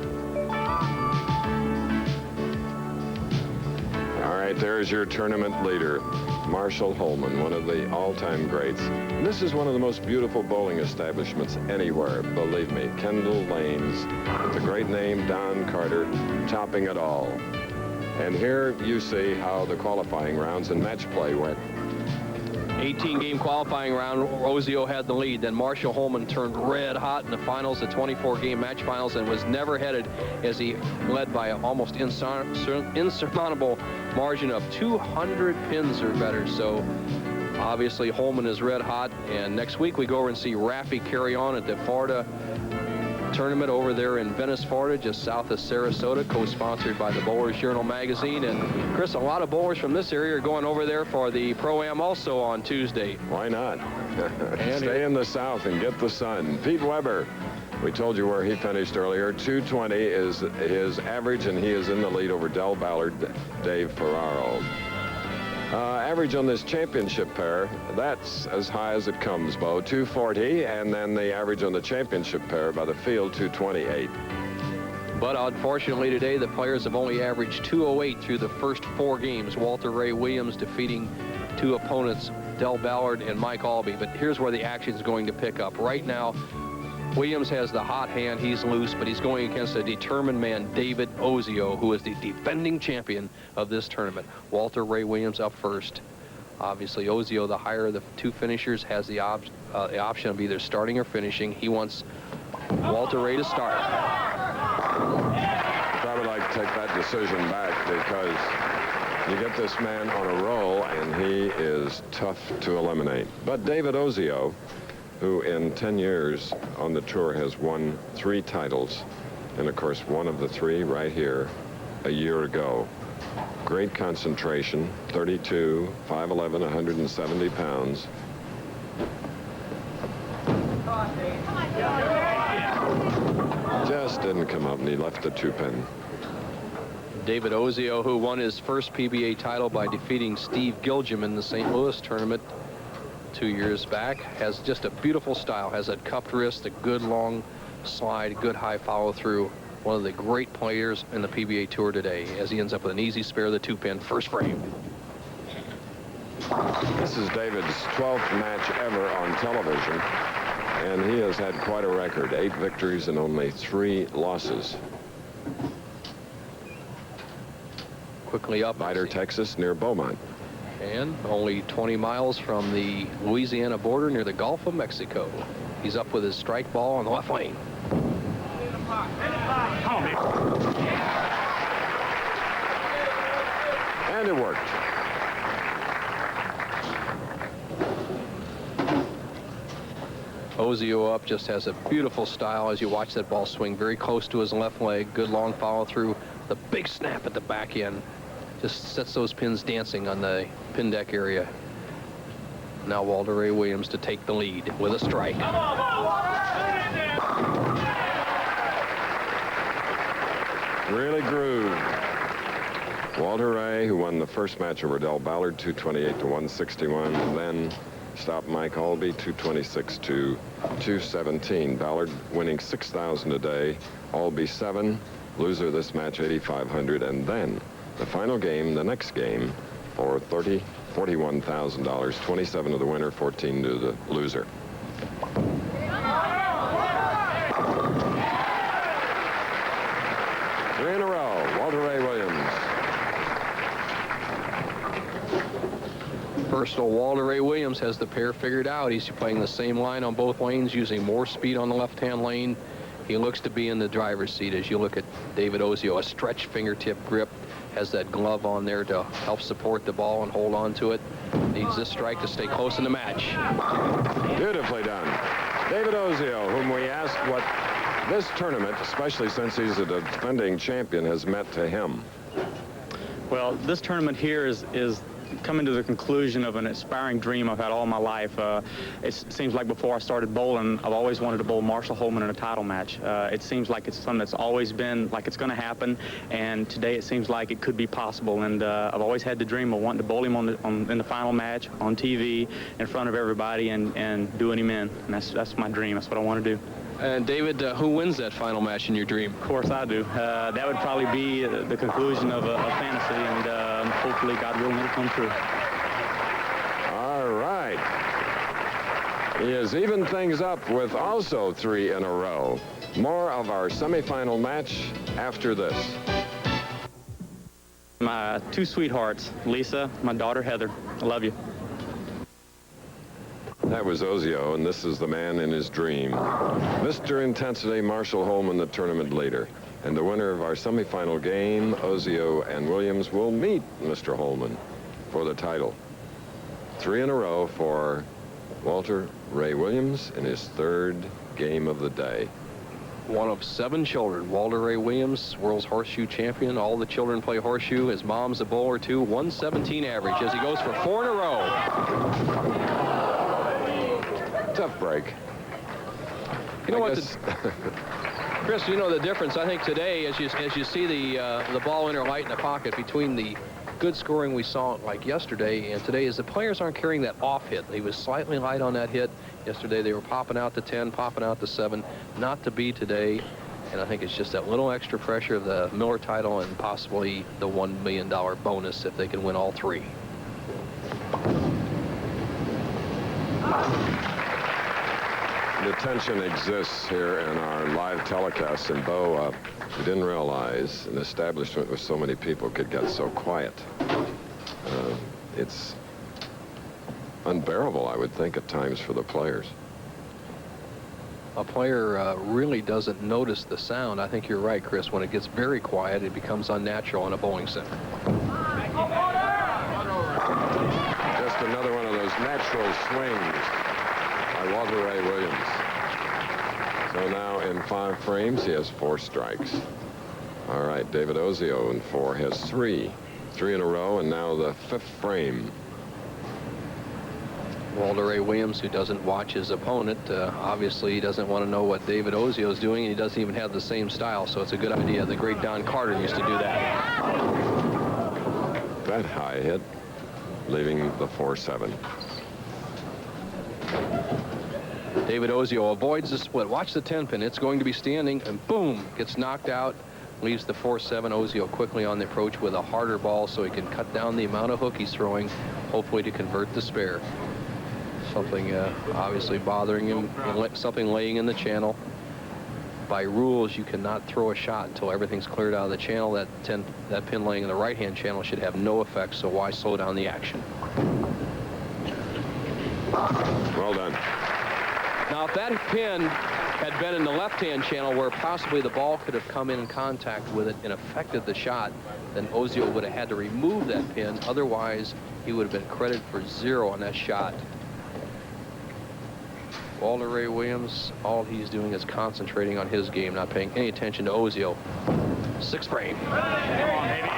All right, there's your tournament leader, Marshall Holman, one of the all-time greats. And this is one of the most beautiful bowling establishments anywhere, believe me. Kendall Lanes, with the great name Don Carter, topping it all. And here you see how the qualifying rounds and match play went. 18-game qualifying round, Ozio had the lead. Then Marshall Holman turned red hot in the finals, the 24-game match finals, and was never headed as he led by an almost insurmountable margin of 200 pins or better. So obviously Holman is red hot, and next week we go over and see Raffy carry on at the Florida tournament over there in Venice, Florida, just south of Sarasota, co-sponsored by the Bowlers Journal magazine. And Chris, a lot of bowlers from this area are going over there for the Pro-Am also on Tuesday. Why not? Stay in the South and get the sun. Pete Weber, we told you where he finished earlier. 220 is his average, and he is in the lead over Del Ballard, Dave Ferraro. Average on this championship pair, that's as high as it comes, Bo, 240, and then the average on the championship pair by the field, 228. But unfortunately today, the players have only averaged 208 through the first 4 games. Walter Ray Williams defeating 2 opponents, Del Ballard and Mike Aulby. But here's where the action is going to pick up. Right now, Williams has the hot hand. He's loose, but he's going against a determined man, David Ozio, who is the defending champion of this tournament. Walter Ray Williams up first. Obviously, Ozio, the higher of the 2 finishers, has the option of either starting or finishing. He wants Walter Ray to start. I would like to take that decision back, because you get this man on a roll, and he is tough to eliminate. But David Ozio, who in 10 years on the tour has won 3 titles, and of course one of the 3 right here a year ago. Great concentration, 32, 5'11", 170 pounds. Just didn't come up, and he left the 2-pin. David Ozio, who won his first PBA title by defeating Steve Gilgem in the St. Louis tournament 2 years back, has just a beautiful style, has a cupped wrist, a good long slide, good high follow through. One of the great players in the PBA Tour today, as he ends up with an easy spare of the 2-pin first frame. This is David's 12th match ever on television, and he has had quite a record, 8 victories and only 3 losses. Quickly up. Vidor, Texas, near Beaumont. And only 20 miles from the Louisiana border near the Gulf of Mexico. He's up with his strike ball on the left lane. And it worked. Ozio up just has a beautiful style as you watch that ball swing very close to his left leg. Good long follow through. The big snap at the back end. Just sets those pins dancing on the pin deck area. Now Walter Ray Williams to take the lead with a strike. Really grooved. Walter Ray, who won the first match over Del Ballard, 228 to 161, and then stopped Mike Aulby 226 to 217. Ballard winning 6,000 a day. Aulby 7. Loser this match 8,500. And then the final game, the next game, for $41,000. 27 to the winner, 14 to the loser. Three in a row. Walter Ray Williams. Personal Walter Ray Williams has the pair figured out. He's playing the same line on both lanes, using more speed on the left-hand lane. He looks to be in the driver's seat as you look at David Ozio. A stretch fingertip grip, has that glove on there to help support the ball and hold on to it. Needs this strike to stay close in the match. Beautifully done. David Ozio, whom we asked what this tournament, especially since he's a defending champion, has meant to him. Well, this tournament here is coming to the conclusion of an aspiring dream I've had all my life. It seems like before I started bowling, I've always wanted to bowl Marshall Holman in a title match. It seems like it's something that's always been like it's going to happen, and today it seems like it could be possible. And I've always had the dream of wanting to bowl him in the final match on TV in front of everybody and doing him in. And that's my dream. That's what I want to do. And David, who wins that final match in your dream? Of course I do. That would probably be the conclusion of a fantasy, and hopefully, God willing, it'll come true. All right. He has evened things up with also 3 in a row. More of our semifinal match after this. My 2 sweethearts, Lisa, my daughter, Heather. I love you. That was Ozio, and this is the man in his dream. Mr. Intensity, Marshall Holman, the tournament leader. And the winner of our semifinal game, Ozio and Williams, will meet Mr. Holman for the title. 3 in a row for Walter Ray Williams in his 3rd game of the day. One of 7 children. Walter Ray Williams, world's horseshoe champion. All the children play horseshoe. His mom's a bowler, too. 117 average as he goes for 4 in a row. Tough break. You know what, Chris, you know the difference, I think, today, as you see the ball enter light in the pocket between the good scoring we saw like yesterday and today, is the players aren't carrying that off hit. He was slightly light on that hit. Yesterday they were popping out to 10, popping out to 7. Not to be today. And I think it's just that little extra pressure of the Miller title and possibly the $1 million bonus if they can win all 3. The tension exists here in our live telecast, and Bo, we didn't realize an establishment with so many people could get so quiet. It's unbearable, I would think, at times for the players. A player really doesn't notice the sound. I think you're right, Chris. When it gets very quiet, it becomes unnatural in a bowling center. Just another one of those natural swings by Walter Ray Williams. So now in 5 frames, he has 4 strikes. All right, David Ozio in 4 has 3 in a row, and now the 5th frame. Walter Ray Williams, who doesn't watch his opponent, obviously he doesn't want to know what David Ozio is doing, and he doesn't even have the same style, so it's a good idea. The great Don Carter used to do that. That high hit, leaving the 4-7. David Ozio avoids the split. Watch the 10-pin. It's going to be standing, and boom, gets knocked out. Leaves the 4-7. Ozio quickly on the approach with a harder ball so he can cut down the amount of hook he's throwing, hopefully to convert the spare. Something obviously bothering him, something laying in the channel. By rules, you cannot throw a shot until everything's cleared out of the channel. That pin laying in the right-hand channel should have no effect, so why slow down the action? Well done. Now, if that pin had been in the left-hand channel where possibly the ball could have come in contact with it and affected the shot, then Ozio would have had to remove that pin. Otherwise, he would have been credited for 0 on that shot. Walter Ray Williams, all he's doing is concentrating on his game, not paying any attention to Ozio. 6th frame. Come on, baby.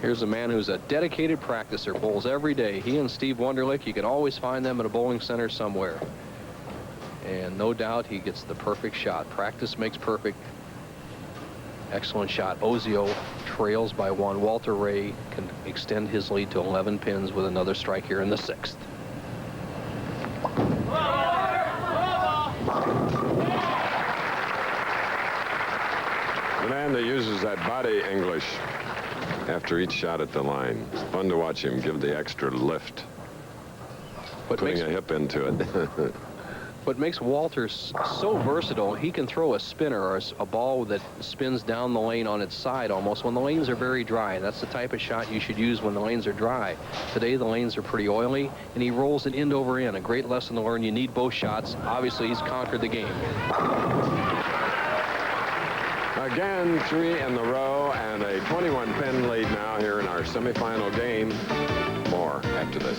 Here's a man who's a dedicated practicer, bowls every day. He and Steve Wunderlich, you can always find them at a bowling center somewhere. And no doubt he gets the perfect shot. Practice makes perfect. Excellent shot. Ozio trails by 1. Walter Ray can extend his lead to 11 pins with another strike here in the 6th. The man that uses that body English after each shot at the line. It's fun to watch him give the extra lift, putting a hip into it. What makes Walter so versatile, he can throw a spinner or a ball that spins down the lane on its side almost when the lanes are very dry. That's the type of shot you should use when the lanes are dry. Today the lanes are pretty oily, and he rolls it end over end. A great lesson to learn. You need both shots. Obviously, he's conquered the game. Again, 3 in the row, and a 21-pin lead now here in our semifinal game. More after this.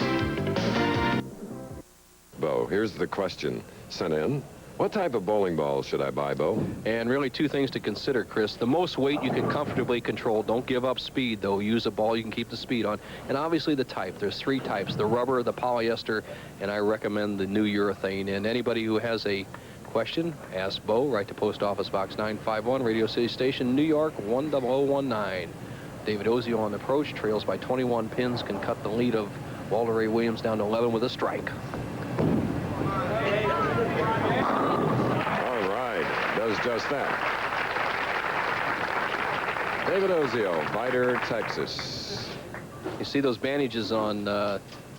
Bo, here's the question sent in. What type of bowling ball should I buy, Bo? And really 2 things to consider, Chris. The most weight you can comfortably control. Don't give up speed, though. Use a ball you can keep the speed on. And obviously the type. There's 3 types, the rubber, the polyester, and I recommend the new urethane. And anybody who has a question, ask Bo. Write to Post Office Box 951, Radio City Station, New York 10019. David Ozio on the approach, trails by 21 pins, can cut the lead of Walter Ray Williams down to 11 with a strike. All right, does just that. David Ozio, Vidor, Texas. You see those bandages on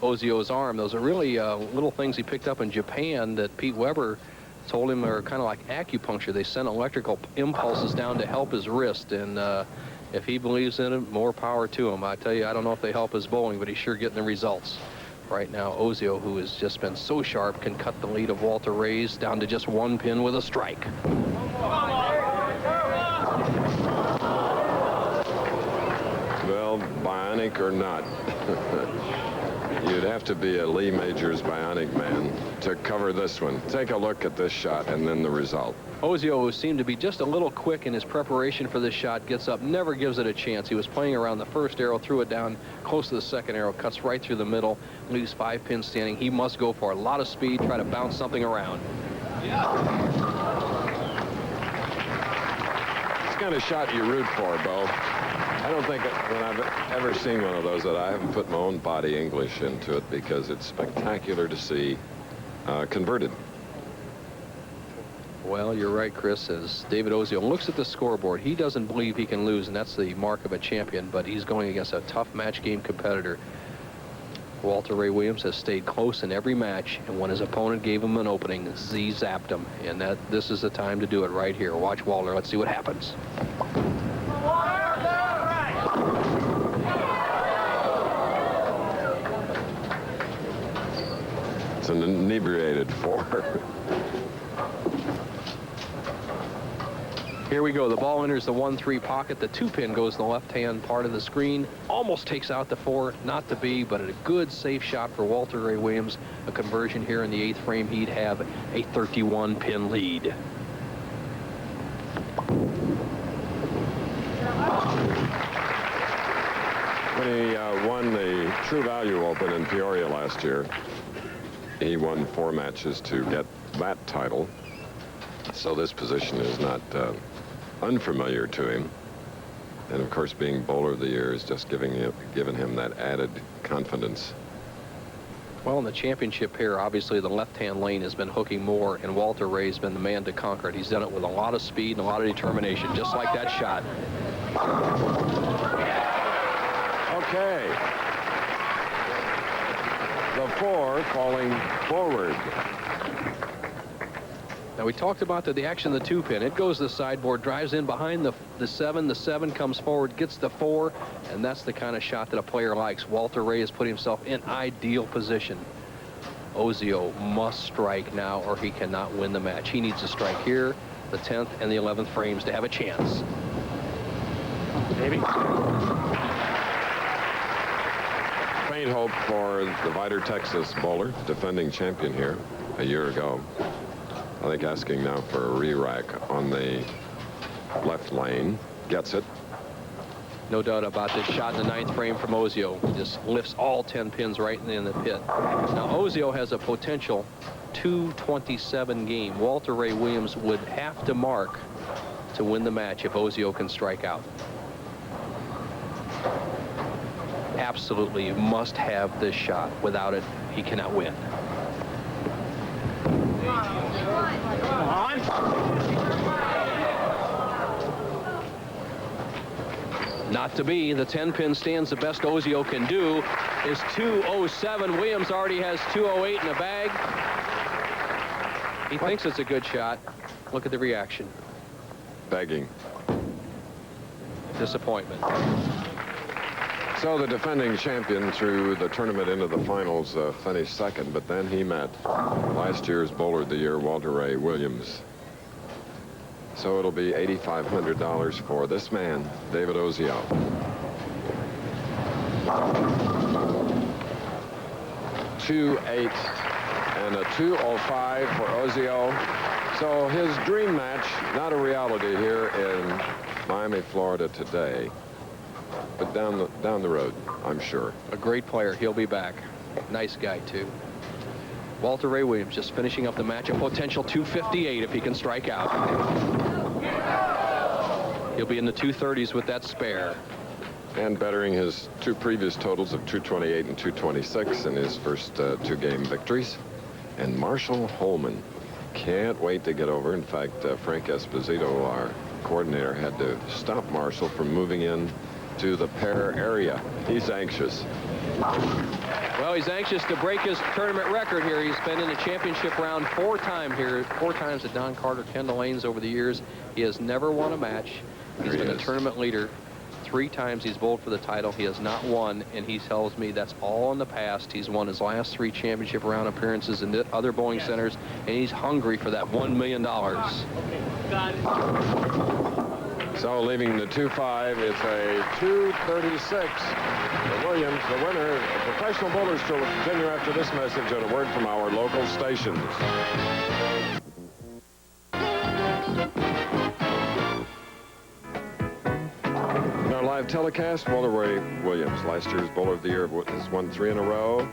Ozio's arm. Those are really little things he picked up in Japan that Pete Weber told him are kind of like acupuncture. They sent electrical impulses down to help his wrist, and if he believes in it, more power to him. I tell you, I don't know if they help his bowling, but he's sure getting the results. Right now, Ozio, who has just been so sharp, can cut the lead of Walter Ray's down to just 1 pin with a strike. Well, bionic or not, you'd have to be a Lee Majors bionic man to cover this one. Take a look at this shot and then the result. Ozio, who seemed to be just a little quick in his preparation for this shot, gets up, never gives it a chance. He was playing around the first arrow, threw it down close to the second arrow, cuts right through the middle, leaves 5 pins standing. He must go for a lot of speed, try to bounce something around. It's the kind of shot you root for, Bo. I don't think when I've ever seen one of those that I haven't put my own body English into it, because it's spectacular to see converted. Well, you're right, Chris. As David Ozio looks at the scoreboard, he doesn't believe he can lose, and that's the mark of a champion, but he's going against a tough match game competitor. Walter Ray Williams has stayed close in every match, and when his opponent gave him an opening, Z zapped him, and this is the time to do it right here. Watch Walter. Let's see what happens. It's an inebriated 4. Here we go. The ball enters the 1-3 pocket. The 2-pin goes in the left-hand part of the screen. Almost takes out the 4. Not to be, but a good, safe shot for Walter Ray Williams. A conversion here in the 8th frame. He'd have a 31-pin lead. When he won the True Value Open in Peoria last year, he won 4 matches to get that title. So this position is not unfamiliar to him. And of course, being Bowler of the Year is just given him that added confidence. Well, in the championship here, obviously the left-hand lane has been hooking more, and Walter Ray's been the man to conquer it. He's done it with a lot of speed and a lot of determination, just like that shot. Okay. The 4 falling forward. Now, we talked about the action of the 2-pin. It goes to the sideboard, drives in behind the 7. The 7 comes forward, gets the 4, and that's the kind of shot that a player likes. Walter Ray has put himself in ideal position. Ozio must strike now, or he cannot win the match. He needs to strike here, the 10th and the 11th frames to have a chance. Maybe. Faint hope for the Vidor, Texas bowler, defending champion here a year ago. I think asking now for a re-rack on the left lane. Gets it. No doubt about this shot in the 9th frame from Ozio. He just lifts all 10 pins right in the pit. Now, Ozio has a potential 227 game. Walter Ray Williams would have to mark to win the match if Ozio can strike out. Absolutely must have this shot. Without it, he cannot win. Not to be. The 10-pin stands the best Ozio can do is 207. Williams already has 208 in the bag. He thinks it's a good shot. Look at the reaction. Begging. Disappointment. So the defending champion through the tournament into the finals finished second, but then he met last year's Bowler of the Year, Walter Ray Williams. So it'll be $8,500 for this man, David Ozio. .28 and a 205 for Ozio. So his dream match, not a reality here in Miami, Florida today, but down the road, I'm sure. A great player. He'll be back. Nice guy, too. Walter Ray Williams just finishing up the match. A potential 258 if he can strike out. He'll be in the 230s with that spare. And bettering his two previous totals of 228 and 226 in his first two-game victories. And Marshall Holman can't wait to get over. In fact, Frank Esposito, our coordinator, had to stop Marshall from moving in to the pair area. He's anxious. Well, he's anxious to break his tournament record here. He's been in the championship round four times at Don Carter, Kendall Lanes over the years. He has never won a match. He's been a tournament leader. 3 times he's bowled for the title. He has not won, and he tells me that's all in the past. He's won his last 3 championship round appearances in other bowling centers, and he's hungry for that $1 million. So leaving the 2-5, it's a 236 for Williams. The winner of Professional Bowlers Tour will continue after this message and a word from our local stations. In our live telecast, Walter Ray Williams, last year's Bowler of the Year, has won 3 in a row,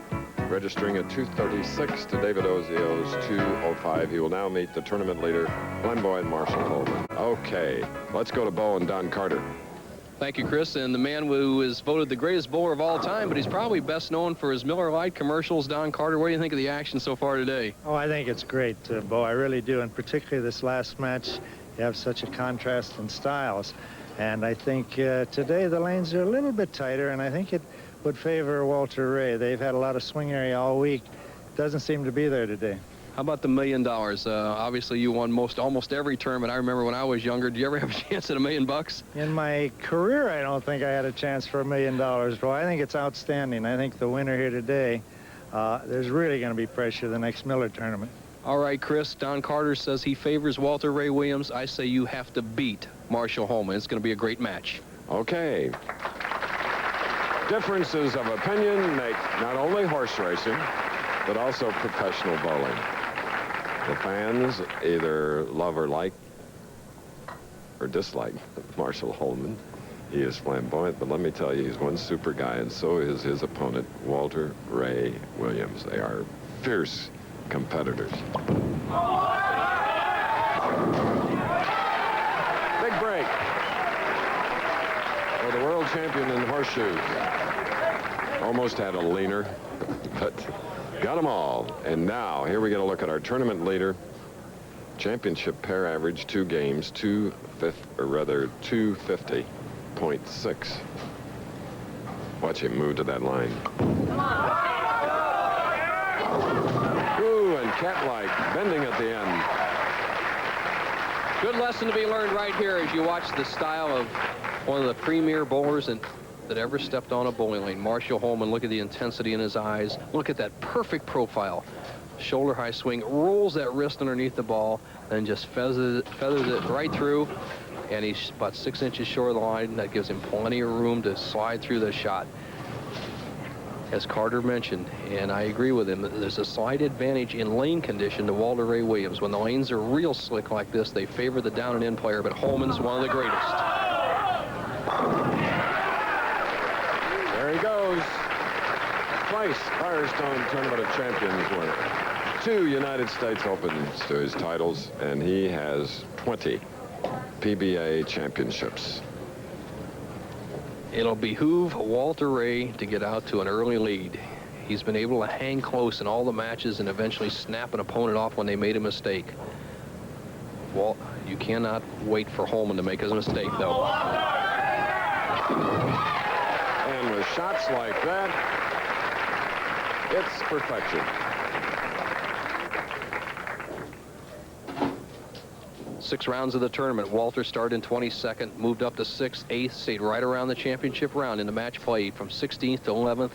registering a 236 to David Ozio's 205. He will now meet the tournament leader, Glenn Boyd Marshall Holman. Okay, let's go to Bo and Don Carter. Thank you, Chris. And the man who is voted the greatest bowler of all time, but he's probably best known for his Miller Lite commercials. Don Carter, what do you think of the action so far today? Oh, I think it's great, Bo. I really do. And particularly this last match, you have such a contrast in styles. And I think today the lanes are a little bit tighter, and I think it would favor Walter Ray. They've had a lot of swing area all week. Doesn't seem to be there today. How about the $1 million? Obviously, you won almost every tournament. I remember when I was younger. Did you ever have a chance at $1 million? In my career, I don't think I had a chance for $1 million, Bo. I think it's outstanding. I think the winner here today, there's really going to be pressure the next Miller tournament. All right, Chris. Don Carter says he favors Walter Ray Williams. I say you have to beat Marshall Holman. It's going to be a great match. Okay. Differences of opinion make not only horse racing, but also professional bowling. The fans either love or like or dislike Marshall Holman. He is flamboyant, but let me tell you, he's one super guy, and so is his opponent, Walter Ray Williams. They are fierce competitors. Big break for the world champion in horseshoes. Almost had a leaner, but got them all. And now, here we get a look at our tournament leader. Championship pair average, 2 games, 250.6. Watch him move to that line. Ooh, and cat-like, bending at the end. Good lesson to be learned right here as you watch the style of one of the premier bowlers that ever stepped on a bowling lane. Marshall Holman, look at the intensity in his eyes. Look at that perfect profile. Shoulder high swing, rolls that wrist underneath the ball, then just feathers it right through. And he's about 6 inches short of the line. That gives him plenty of room to slide through the shot. As Carter mentioned, and I agree with him, there's a slight advantage in lane condition to Walter Ray Williams. When the lanes are real slick like this, they favor the down and in player, but Holman's one of the greatest. There he goes. Twice Firestone Tournament of Champions winner. 2 United States Opens to his titles, and he has 20. PBA championships. It'll behoove Walter Ray to get out to an early lead. He's been able to hang close in all the matches and eventually snap an opponent off when they made a mistake. Well, you cannot wait for Holman to make his mistake, though. And with shots like that, it's perfection. 6 rounds of the tournament. Walter started in 22nd, moved up to 6th, 8th, stayed right around the championship round in the match play from 16th to 11th,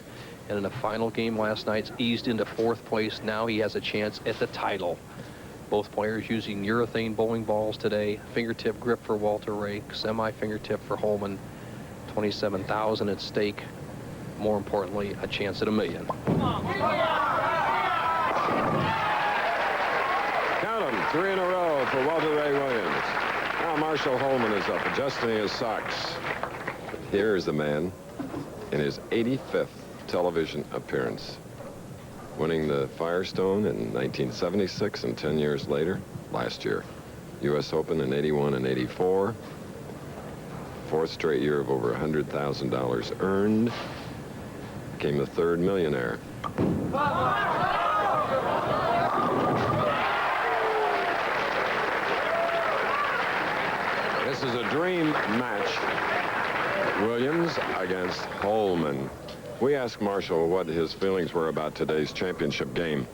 and in the final game last night, eased into 4th place. Now he has a chance at the title. Both players using urethane bowling balls today. Fingertip grip for Walter Ray, semi-fingertip for Holman. $27,000 at stake. More importantly, a chance at $1 million. Count them, 3 in a row for Walter Ray Williams. Now Marshall Holman is up, adjusting his socks. Here is the man in his 85th television appearance, winning the Firestone in 1976 and 10 years later, last year. U.S. Open in 81 and 84. 4th straight year of over $100,000 earned. Became the 3rd millionaire. This is a dream match. Williams against Holman. We asked Marshall what his feelings were about today's championship game.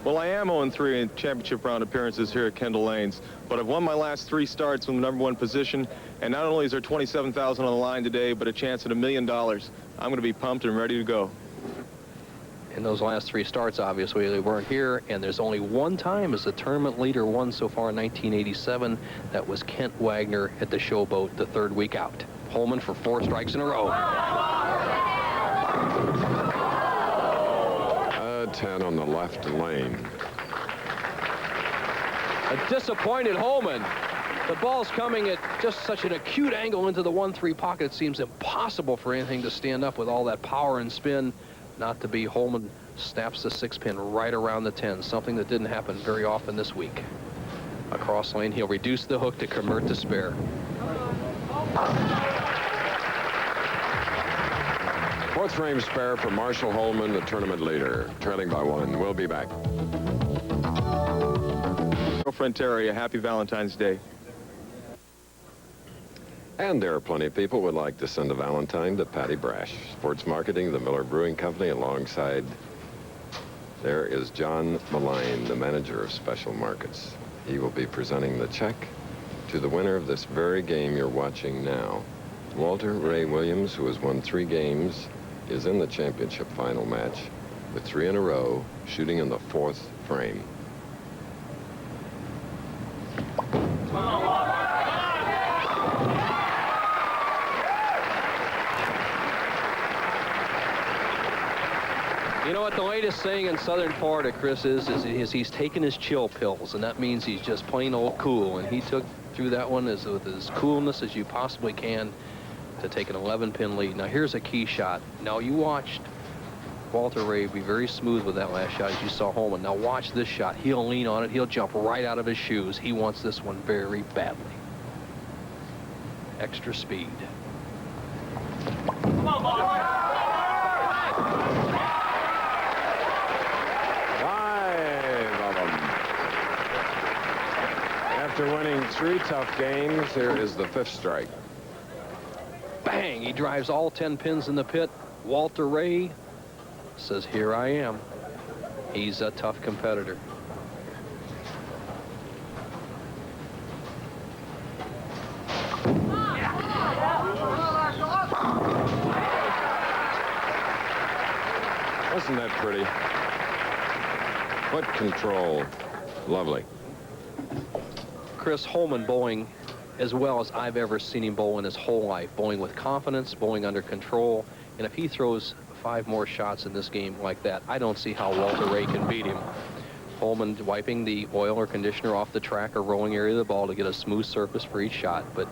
Well, I am 0-3 in championship round appearances here at Kendall Lanes, but I've won my last 3 starts from the #1 position, and not only is there $27,000 on the line today, but a chance at $1 million. I'm going to be pumped and ready to go. In those last 3 starts, obviously, they weren't here, and there's only one time as the tournament leader won so far in 1987. That was Kent Wagner at the Showboat the 3rd week out. Holman for 4 strikes in a row. A 10 on the left lane. A disappointed Holman. The ball's coming at just such an acute angle into the 1-3 pocket. It seems impossible for anything to stand up with all that power and spin. Not to be. Holman snaps the 6-pin right around the 10, something that didn't happen very often this week. Across lane, he'll reduce the hook to convert to spare. 4th frame spare for Marshall Holman, the tournament leader, trailing by 1. We'll be back. Girlfriend Terry, a happy Valentine's Day. And there are plenty of people who would like to send a Valentine to Patty Brash, Sports Marketing, the Miller Brewing Company. Alongside there is John Malign, the manager of Special Markets. He will be presenting the check to the winner of this very game you're watching now. Walter Ray Williams, who has won 3 games, is in the championship final match with 3 in a row, shooting in the 4th frame. You know what the latest saying in southern Florida, Chris, is he's taking his chill pills, and that means he's just plain old cool. And he took through that one with as coolness as you possibly can to take an 11-pin lead. Now here's a key shot. Now you watched Walter Ray be very smooth with that last shot, as you saw Holman. Now watch this shot. He'll lean on it. He'll jump right out of his shoes. He wants this one very badly. Extra speed. Come on, 5 of them. After winning 3 tough games, here is the 5th strike. Bang! He drives all 10 pins in the pit. Walter Ray says, here I am. He's a tough competitor. Wasn't that pretty? What control. Lovely. Chris, Holman bowling as well as I've ever seen him bowl in his whole life. Bowling with confidence, bowling under control. And if he throws 5 more shots in this game like that, I don't see how Walter Ray can beat him. Holman wiping the oil or conditioner off the track or rolling area of the ball to get a smooth surface for each shot. But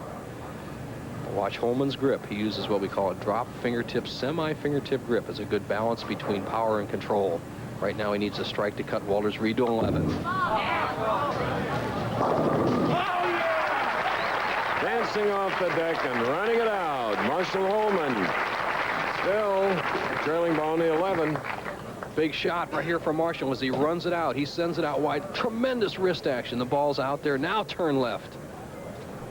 watch Holman's grip. He uses what we call a drop fingertip, semi-fingertip grip. It's a good balance between power and control. Right now he needs a strike to cut Walter's lead to 11. Dancing off the deck and running it out. Marshall Holman still trailing ball in the 11. Big shot right here from Marshall as he runs it out. He sends it out wide. Tremendous wrist action. The ball's out there. Now turn left.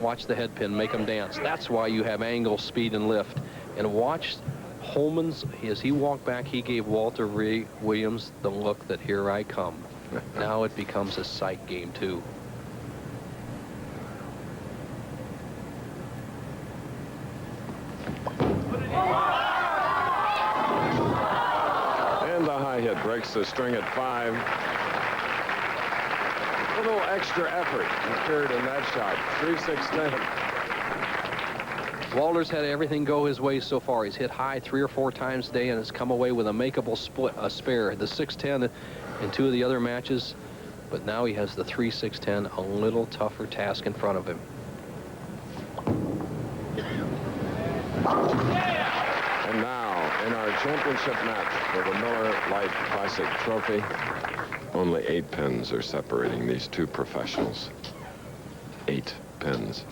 Watch the head pin. Make him dance. That's why you have angle, speed, and lift. And watch Holman's, as he walked back, he gave Walter Ray Williams the look that here I come. Now it becomes a sight game, too. And the high hit breaks the string at 5. A little extra effort occurred in that shot. 3-6-10. Walter's had everything go his way so far. He's hit high 3 or 4 times today and has come away with a makeable spare. The 6-10 in 2 of the other matches, but now he has the 3-6-10, a little tougher task in front of him. And now, in our championship match for the Miller Lite Classic Trophy, only 8 pins are separating these 2 professionals. 8 pins.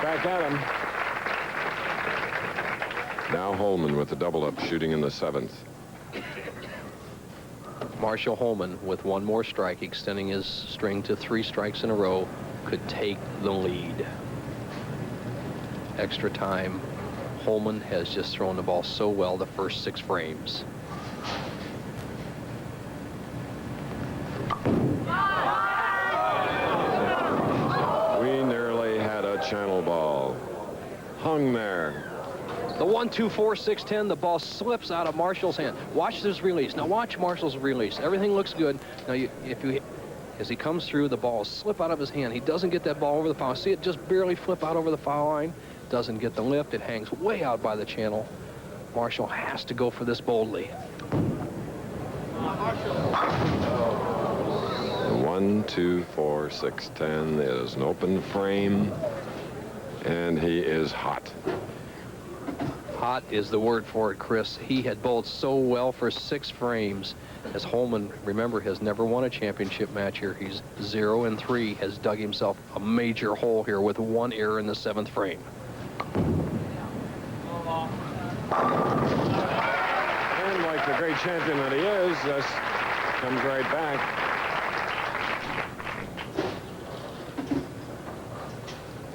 Back at him. Now Holman with the double-up, shooting in the 7th. Marshall Holman with 1 more strike, extending his string to 3 strikes in a row, could take the lead. Extra time. Holman has just thrown the ball so well the first 6 frames. Channel ball. Hung there. The 1-2-4, 6-10, the ball slips out of Marshall's hand. Watch this release. Now watch Marshall's release. Everything looks good. Now as he comes through, the ball slip out of his hand. He doesn't get that ball over the foul. See it just barely flip out over the foul line. Doesn't get the lift. It hangs way out by the channel. Marshall has to go for this boldly. 1-2-4, 6-10 is an open frame. And he is hot. Hot is the word for it, Chris. He had bowled so well for 6 frames. As Holman, remember, has never won a championship match here. He's 0-3, has dug himself a major hole here with 1 error in the 7th frame. And like the great champion that he is, just comes right back.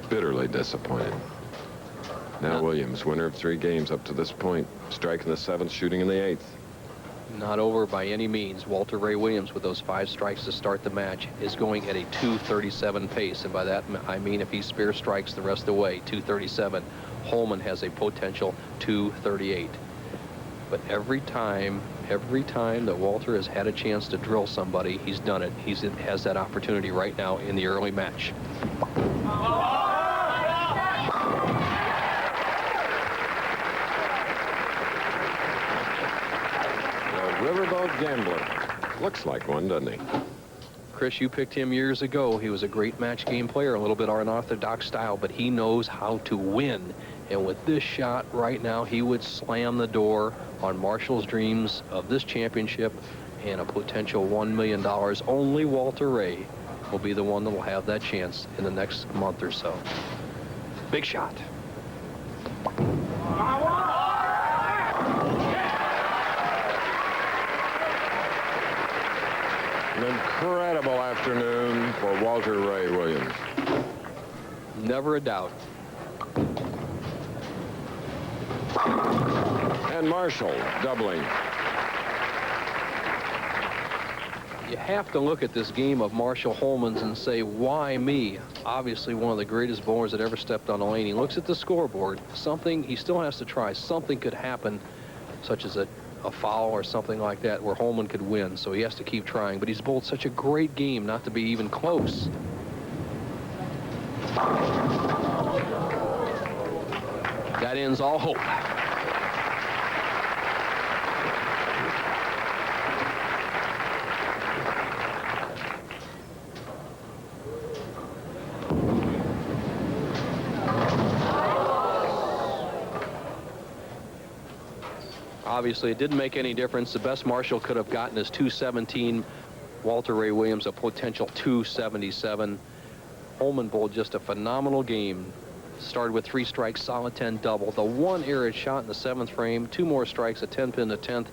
Bitterly disappointed. Now Williams, winner of 3 games up to this point, striking the 7th, shooting in the 8th. Not over by any means. Walter Ray Williams, with those 5 strikes to start the match, is going at a 2:37 pace, and by that I mean if he spare strikes the rest of the way, 2:37. Holman has a potential 2:38. But every time that Walter has had a chance to drill somebody, he's done it. He has that opportunity right now in the early match. Riverboat Gambler. Looks like one, doesn't he? Chris, you picked him years ago. He was a great match game player, a little bit unorthodox style, but he knows how to win. And with this shot right now, he would slam the door on Marshall's dreams of this championship and a potential $1 million. Only Walter Ray will be the one that will have that chance in the next month or so. Big shot. An incredible afternoon for Walter Ray Williams. Never a doubt. And Marshall doubling. You have to look at this game of Marshall Holman's and say, why me? Obviously one of the greatest bowlers that ever stepped on the lane. He looks at the scoreboard. Something, he still has to try. Something could happen, such as a foul or something like that, where Holman could win. So he has to keep trying. But he's bowled such a great game not to be even close. That ends all hope. Obviously, it didn't make any difference. The best Marshall could have gotten is 217. Walter Ray Williams, a potential 277. Holman bowled just a phenomenal game. Started with 3 strikes, solid 10 double. The 1 error shot in the 7th frame, 2 more strikes, a 10-pin in the 10th.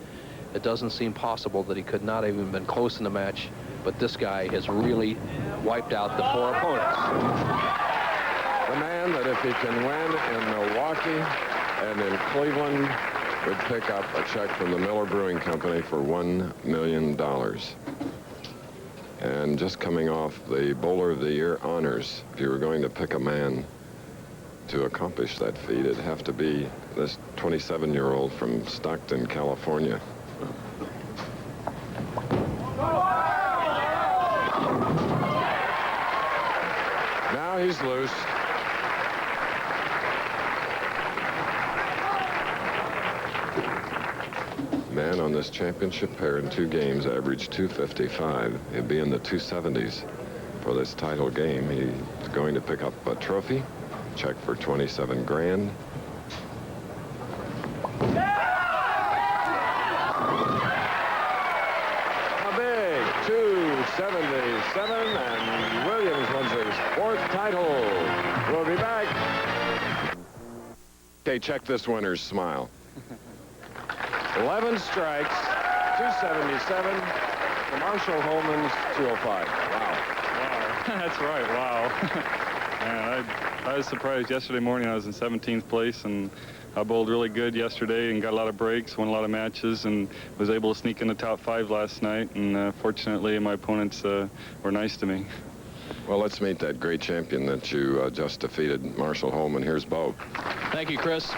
It doesn't seem possible that he could not have even been close in the match. But this guy has really wiped out the 4 opponents. The man that if he can win in Milwaukee and in Cleveland would pick up a check from the Miller Brewing Company for $1 million. And just coming off the Bowler of the Year honors, if you were going to pick a man to accomplish that feat, it'd have to be this 27-year-old from Stockton, California. Now he's loose. Man on this championship pair in 2 games averaged 255. He'd be in the 270s for this title game. He's going to pick up a trophy, check for 27 grand. A big 277, and Williams wins his 4th title. We'll be back. Okay, check this winner's smile. 11 strikes, 277, to Marshall Holman's 205. Wow. That's right, wow. Man, I was surprised. Yesterday morning I was in 17th place, and I bowled really good yesterday and got a lot of breaks, won a lot of matches, and was able to sneak in the top 5 last night, and fortunately my opponents were nice to me. Well, let's meet that great champion that you just defeated, Marshall Holman. Here's Bo. Thank you, Chris.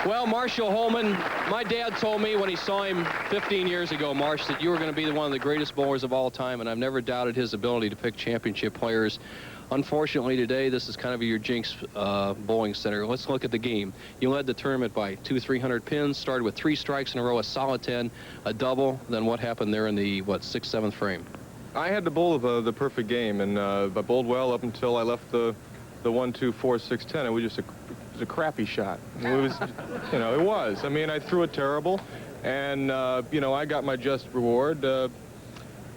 Well, Marshall Holman, my dad told me when he saw him 15 years ago, Marsh, that you were going to be one of the greatest bowlers of all time, and I've never doubted his ability to pick championship players. Unfortunately, today, this is kind of your jinx bowling center. Let's look at the game. You led the tournament by 300 pins, started with 3 strikes in a row, a solid 10, a double. Then what happened there in the, 6th, 7th frame? I had to bowl the perfect game, and I bowled well up until I left the 1, 2, 4, 6, 10. It was just a crappy shot. It was, it was. I mean, I threw it terrible, and, I got my just reward. Then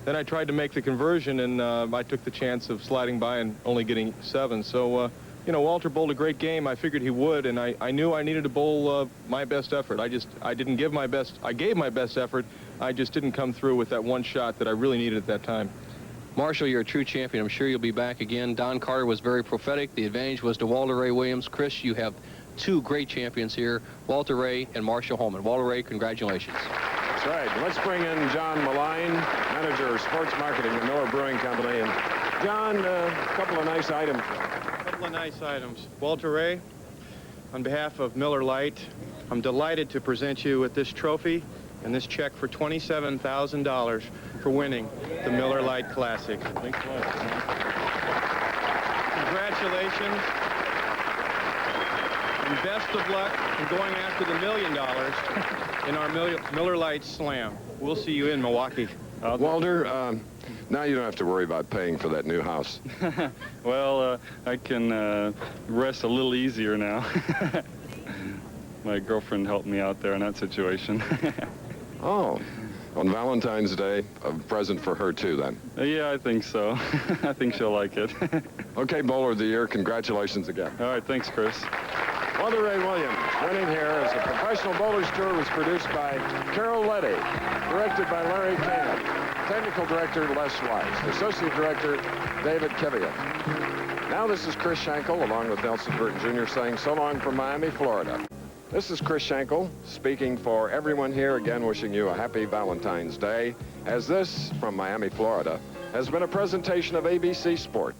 I tried to make the conversion, and I took the chance of sliding by and only getting 7. So, Walter bowled a great game. I figured he would, and I knew I needed to bowl my best effort. I didn't give my best. I gave my best effort. I just didn't come through with that one shot that I really needed at that time. Marshall, you're a true champion. I'm sure you'll be back again. Don Carter was very prophetic. The advantage was to Walter Ray Williams. Chris, you have 2 great champions here, Walter Ray and Marshall Holman. Walter Ray, congratulations. That's right. Let's bring in John Malign, manager of sports marketing at Miller Brewing Company. And John, a couple of nice items. Walter Ray, on behalf of Miller Lite, I'm delighted to present you with this trophy and this check for $27,000 for winning the Miller Lite Classic. Thanks a lot. Congratulations, and best of luck in going after the $1 million in our Miller Lite Slam. We'll see you in Milwaukee. Walter, now you don't have to worry about paying for that new house. Well, I can rest a little easier now. My girlfriend helped me out there in that situation. Oh. On Valentine's Day, a present for her, too, then. Yeah, I think so. I think she'll like it. Okay, Bowler of the Year, congratulations again. All right, thanks, Chris. Walter Ray Williams, winning here as a professional bowlers tour, was produced by Carol Letty, directed by Larry Cannon, technical director Les Weiss, associate director David Kiviat. Now this is Chris Schenkel, along with Nelson Burton Jr., saying so long from Miami, Florida. This is Chris Schenkel speaking for everyone here, again wishing you a happy Valentine's Day, as this, from Miami, Florida, has been a presentation of ABC Sport.